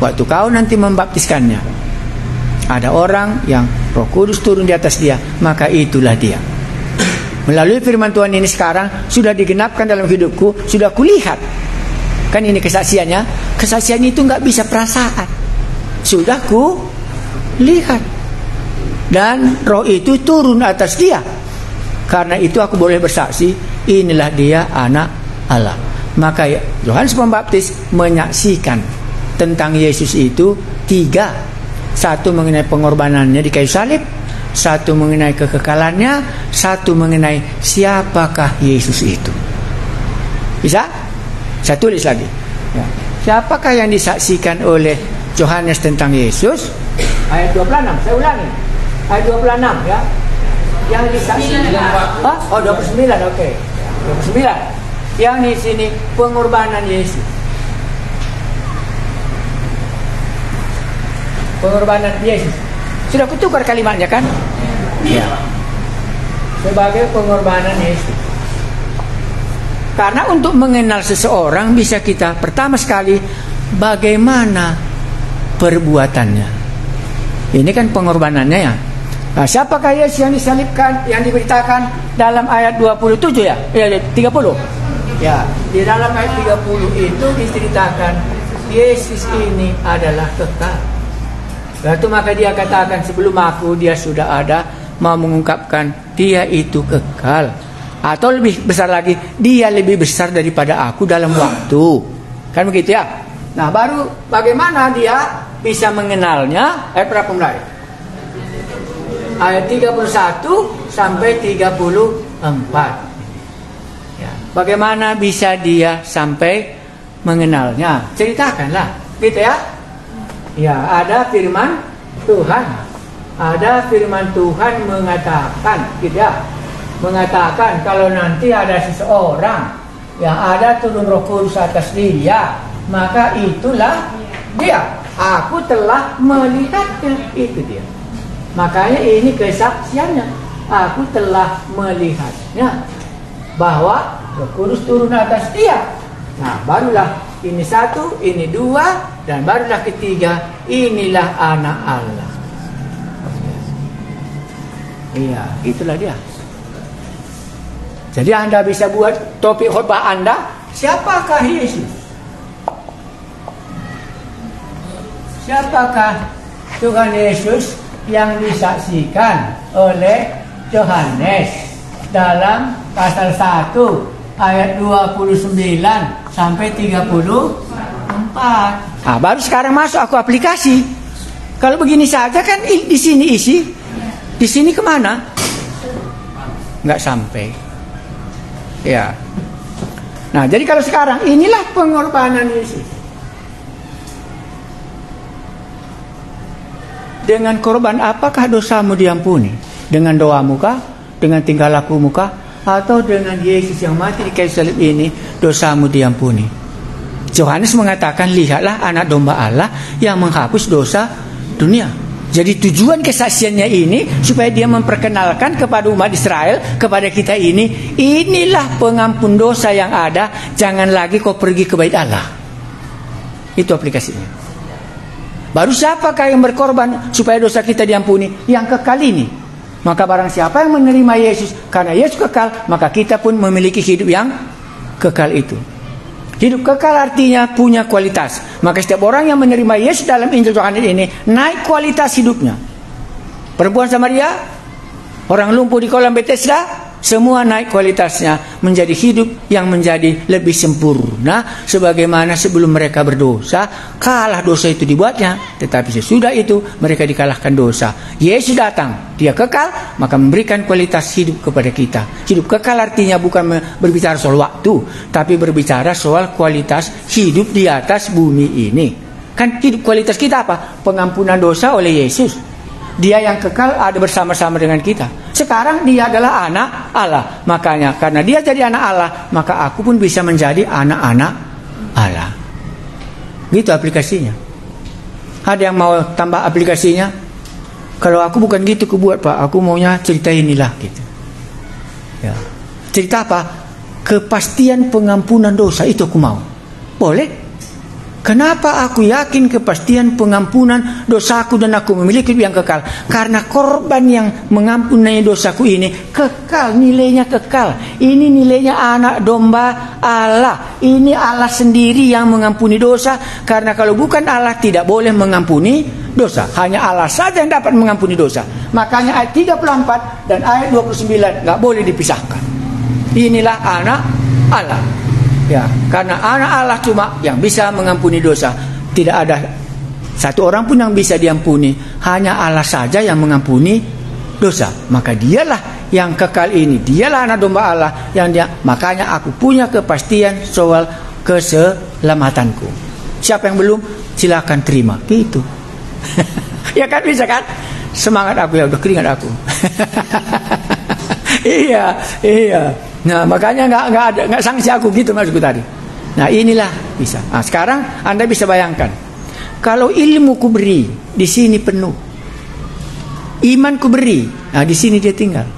Waktu kau nanti membaptiskannya, ada orang yang Roh Kudus turun di atas dia, maka itulah dia. Melalui firman Tuhan ini sekarang sudah digenapkan dalam hidupku, sudah kulihat. Kan ini kesaksiannya. Kesaksian itu nggak bisa perasaan. Sudah ku lihat. Dan roh itu turun atas dia. Karena itu aku boleh bersaksi, inilah dia anak Allah. Maka Yohanes Pembaptis menyaksikan tentang Yesus itu 3. 1 mengenai pengorbanannya di kayu salib, 1 mengenai kekekalannya, 1 mengenai siapakah Yesus itu. Bisa? Saya tulis lagi. Ya. Siapakah yang disaksikan oleh Yohanes tentang Yesus? Ayat 26. Saya ulangi. Ayat 26 ya. Yang disaksikan. 29. Oke. 29. Yang di sini pengorbanan Yesus. Pengorbanan Yesus. Sudah kutukar kalimatnya kan? Ya. Sebagai pengorbanan Yesus. Karena untuk mengenal seseorang bisa kita pertama sekali bagaimana perbuatannya. Ini kan pengorbanannya ya. Nah, siapakah Yesus yang disalibkan, yang diberitakan dalam ayat 27 ya? 30. Ya, di dalam ayat 30 itu diceritakan Yesus ini adalah kekal. Lalu maka dia katakan sebelum aku dia sudah ada, mau mengungkapkan dia itu kekal. Atau lebih besar lagi, dia lebih besar daripada aku dalam waktu. Kan begitu ya? Nah, baru bagaimana dia bisa mengenalnya? Ayat berapa mulai? Ayat 31 sampai 34. Ya. Bagaimana bisa dia sampai mengenalnya? Ceritakanlah, gitu ya? Ya, ada firman Tuhan. Ada firman Tuhan mengatakan, gitu ya? Mengatakan kalau nanti ada seseorang yang ada turun Roh Kudus atas dia, maka itulah dia. Aku telah melihatnya. Itu dia. Makanya ini kesaksiannya. Aku telah melihatnya. bahwa Roh Kudus turun atas dia. Nah, barulah ini satu, ini dua, dan barulah ketiga, inilah anak Allah. Iya, itulah dia. Jadi Anda bisa buat topik khotbah Anda, siapakah Yesus? Siapakah Tuhan Yesus yang disaksikan oleh Yohanes dalam pasal 1 ayat 29 sampai 34. Nah, baru sekarang masuk aku aplikasi. Kalau begini saja kan di sini isi, di sini kemana? Nggak sampai. Ya. Nah, jadi kalau sekarang inilah pengorbanan Yesus. Dengan korban apakah dosamu diampuni? Dengan doamu kah? Dengan tingkah lakumu kah? Atau dengan Yesus yang mati di kayu salib ini dosamu diampuni? Yohanes mengatakan, lihatlah anak domba Allah yang menghapus dosa dunia. Jadi tujuan kesaksiannya ini supaya dia memperkenalkan kepada umat Israel, kepada kita ini, inilah pengampun dosa yang ada, jangan lagi kau pergi ke bait Allah. Itu aplikasinya. Baru siapakah yang berkorban supaya dosa kita diampuni? Yang kekal ini. Maka barang siapa yang menerima Yesus, karena Yesus kekal, maka kita pun memiliki hidup yang kekal itu. Hidup kekal artinya punya kualitas. Maka setiap orang yang menerima Yesus dalam Injil Yohanes ini naik kualitas hidupnya. Perempuan Samaria, orang lumpuh di kolam Bethesda, semua naik kualitasnya menjadi hidup yang menjadi lebih sempurna sebagaimana sebelum mereka berdosa kalah dosa itu dibuatnya, tetapi sesudah itu mereka dikalahkan dosa. Yesus datang, dia kekal, maka memberikan kualitas hidup kepada kita. Hidup kekal artinya bukan berbicara soal waktu, tapi berbicara soal kualitas hidup di atas bumi ini. Kan hidup kualitas kita apa? Pengampunan dosa oleh Yesus. Dia yang kekal ada bersama-sama dengan kita. Sekarang dia adalah anak Allah. Makanya karena dia jadi anak Allah, maka aku pun bisa menjadi anak-anak Allah. Gitu aplikasinya. Ada yang mau tambah aplikasinya? Kalau aku bukan gitu kubuat Pak, aku maunya cerita inilah gitu. Ya. Cerita apa? Kepastian pengampunan dosa, itu aku mau. Boleh? Kenapa aku yakin kepastian pengampunan dosaku dan aku memiliki hidup yang kekal? Karena korban yang mengampuni dosaku ini kekal, nilainya kekal. Ini nilainya anak domba Allah. Ini Allah sendiri yang mengampuni dosa. Karena kalau bukan Allah tidak boleh mengampuni dosa. Hanya Allah saja yang dapat mengampuni dosa. Makanya ayat 34 dan ayat 29 nggak boleh dipisahkan. Inilah anak Allah. Ya, karena anak Allah cuma yang bisa mengampuni dosa. Tidak ada satu orang pun yang bisa diampuni. Hanya Allah saja yang mengampuni dosa. Maka dialah yang kekal ini. Dialah anak domba Allah yang dia. Makanya aku punya kepastian soal keselamatanku. Siapa yang belum, silakan terima. Gitu. Ya kan, bisa kan? Semangat aku ya, udah keringat aku. Iya. Nah, makanya nggak sanksi aku gitu maksudku tadi. Nah, inilah bisa. Nah, sekarang Anda bisa bayangkan, kalau ilmu ku beri di sini penuh, iman ku beri, nah di sini dia tinggal.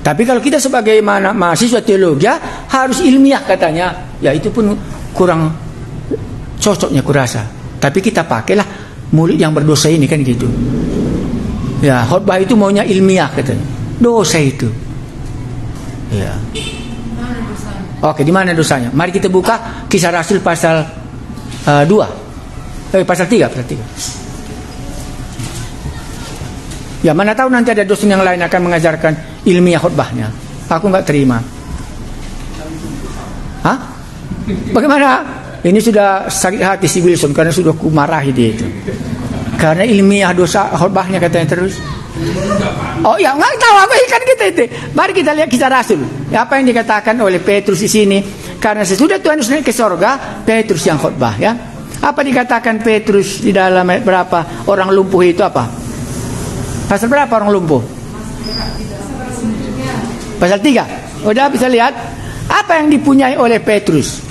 Tapi kalau kita sebagai mahasiswa teologi harus ilmiah katanya, ya itu pun kurang cocoknya kurasa. Tapi kita pakailah mulut yang berdosa ini kan gitu. Ya, khotbah itu maunya ilmiah katanya. Dosa itu. Ya. Oke, di mana dosanya? Mari kita buka Kisah Rasul pasal 2. Pasal 3. Ya, mana tahu nanti ada dosen yang lain akan mengajarkan ilmiah khotbahnya. Aku nggak terima. Hah? Bagaimana? Ini sudah sakit hati si Wilson karena sudah kumarahi dia itu. Karena ilmiah dosa khotbahnya katanya terus. Oh ya, nggak tahu apa ikan kita itu. Mari kita lihat Kisah Rasul. Apa yang dikatakan oleh Petrus di sini? Karena sesudah Tuhan Yesus naik ke sorga, Petrus yang khotbah ya. Apa dikatakan Petrus di dalam ayat berapa? Orang lumpuh itu apa? Pasal berapa orang lumpuh? Pasal 3. Udah bisa lihat apa yang dipunyai oleh Petrus.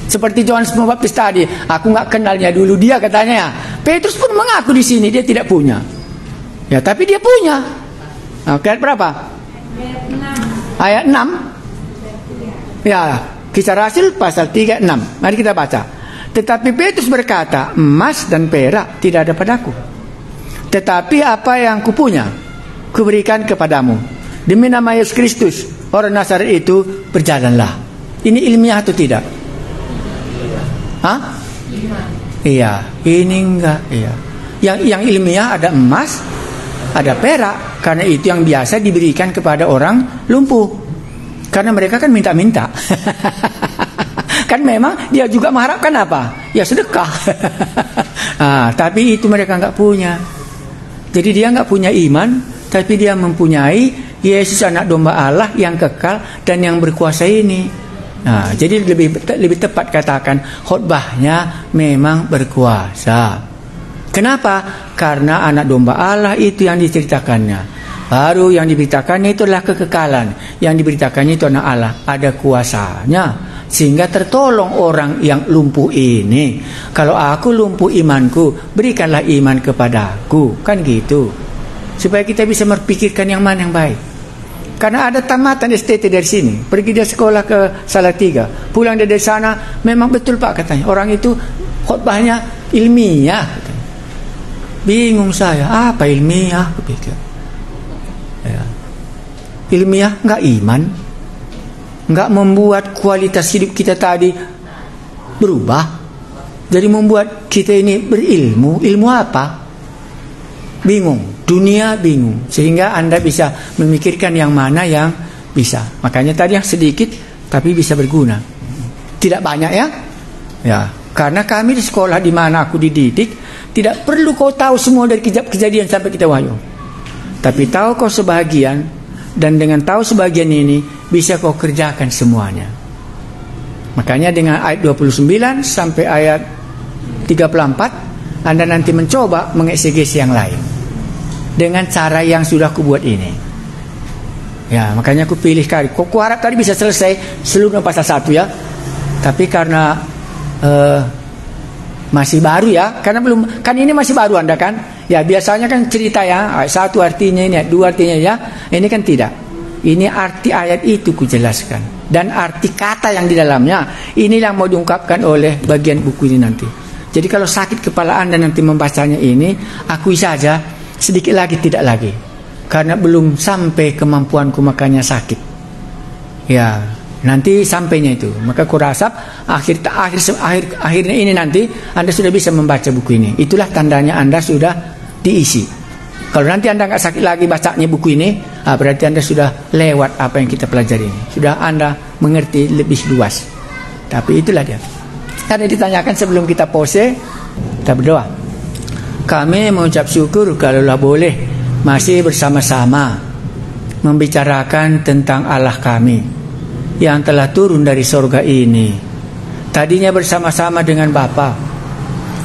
Seperti Yohanes Pembaptis tadi, aku nggak kenalnya dulu dia katanya. Petrus pun mengaku di sini dia tidak punya. Ya, tapi dia punya. Nah, ayat berapa? ayat 6. Ya, Kisah Rasul pasal 36. Mari kita baca. Tetapi Petrus berkata, emas dan perak tidak ada padaku, tetapi apa yang kupunya kuberikan kepadamu. Demi nama Yesus Kristus orang Nazaret itu, berjalanlah. Ini ilmiah atau tidak? Hah? Iya, ini enggak. Iya. Yang ilmiah ada emas, ada perak, karena itu yang biasa diberikan kepada orang lumpuh. Karena mereka kan minta-minta. Kan memang dia juga mengharapkan apa? Ya sedekah. Tapi itu mereka enggak punya. Jadi dia enggak punya iman, tapi dia mempunyai Yesus anak domba Allah yang kekal dan yang berkuasa ini. Jadi lebih tepat katakan khotbahnya memang berkuasa. Kenapa? Karena anak domba Allah itu yang diceritakannya. Baru yang diberitakannya itu adalah kekekalan. Yang diberitakannya itu anak Allah, ada kuasanya, sehingga tertolong orang yang lumpuh ini. Kalau aku lumpuh imanku, berikanlah iman kepadaku. Kan gitu. Supaya kita bisa berpikirkan yang mana yang baik. Karena ada tamatan STT dari sini, pergi dia sekolah ke Salatiga, pulang dia dari sana, memang betul Pak katanya, orang itu khotbahnya ilmiah katanya. Bingung saya, apa ilmiah? Pikir. Ya. Ilmiah enggak iman, enggak membuat kualitas hidup kita tadi berubah. Jadi membuat kita ini berilmu. Ilmu apa? Bingung. Dunia bingung. Sehingga Anda bisa memikirkan yang mana yang bisa. Makanya tadi yang sedikit tapi bisa berguna. Tidak banyak ya. Ya, karena kami di sekolah di mana aku dididik, tidak perlu kau tahu semua dari kejadian sampai kita wahyu. Tapi tahu kau sebahagian, dan dengan tahu sebahagian ini bisa kau kerjakan semuanya. Makanya dengan ayat 29 sampai ayat 34 Anda nanti mencoba mengeksegesi yang lain dengan cara yang sudah kubuat ini. Ya, makanya aku pilih kali. Kau harap tadi bisa selesai seluruh pasal 1 ya. Tapi karena masih baru ya, karena belum, kan ini masih baru Anda kan. Ya biasanya kan cerita ya, ayat 1 artinya ini, ayat 2 artinya ya. Ini kan tidak. Ini arti ayat itu kujelaskan, dan arti kata yang di dalamnya ini yang mau diungkapkan oleh bagian buku ini nanti. Jadi kalau sakit kepala Anda nanti membacanya ini, akui saja sedikit lagi, tidak lagi, karena belum sampai kemampuanku, makanya sakit. Ya, nanti sampainya itu. Maka kurasa akhirnya ini nanti Anda sudah bisa membaca buku ini. Itulah tandanya Anda sudah diisi. Kalau nanti Anda nggak sakit lagi bacanya buku ini, berarti Anda sudah lewat apa yang kita pelajari ini. Sudah Anda mengerti lebih luas. Tapi itulah dia. Karena ditanyakan sebelum kita pose, kita berdoa. Kami mengucap syukur kalaulah boleh masih bersama-sama membicarakan tentang Allah kami yang telah turun dari sorga ini. Tadinya bersama-sama dengan Bapa.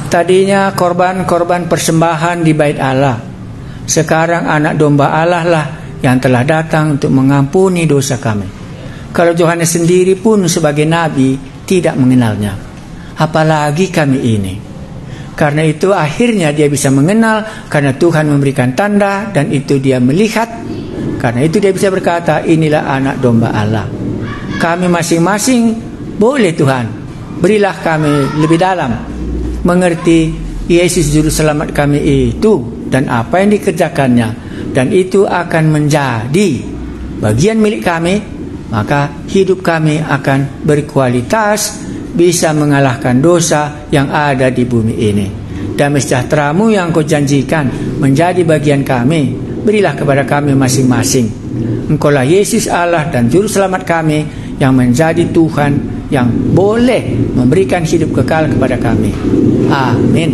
Tadinya korban-korban persembahan di bait Allah. Sekarang anak domba Allah lah yang telah datang untuk mengampuni dosa kami. Kalau Yohanes sendiri pun sebagai nabi tidak mengenalnya, apalagi kami ini. Karena itu akhirnya dia bisa mengenal, karena Tuhan memberikan tanda, dan itu dia melihat. Karena itu dia bisa berkata, inilah anak domba Allah. Kami masing-masing boleh Tuhan, berilah kami lebih dalam mengerti Yesus juru selamat kami itu dan apa yang dikerjakannya, dan itu akan menjadi bagian milik kami. Maka hidup kami akan berkualitas, bisa mengalahkan dosa yang ada di bumi ini. Damai sejahtera-Mu yang Kau janjikan menjadi bagian kami, berilah kepada kami masing-masing. Engkaulah Yesus Allah dan juru selamat kami, yang menjadi Tuhan yang boleh memberikan hidup kekal kepada kami. Amin.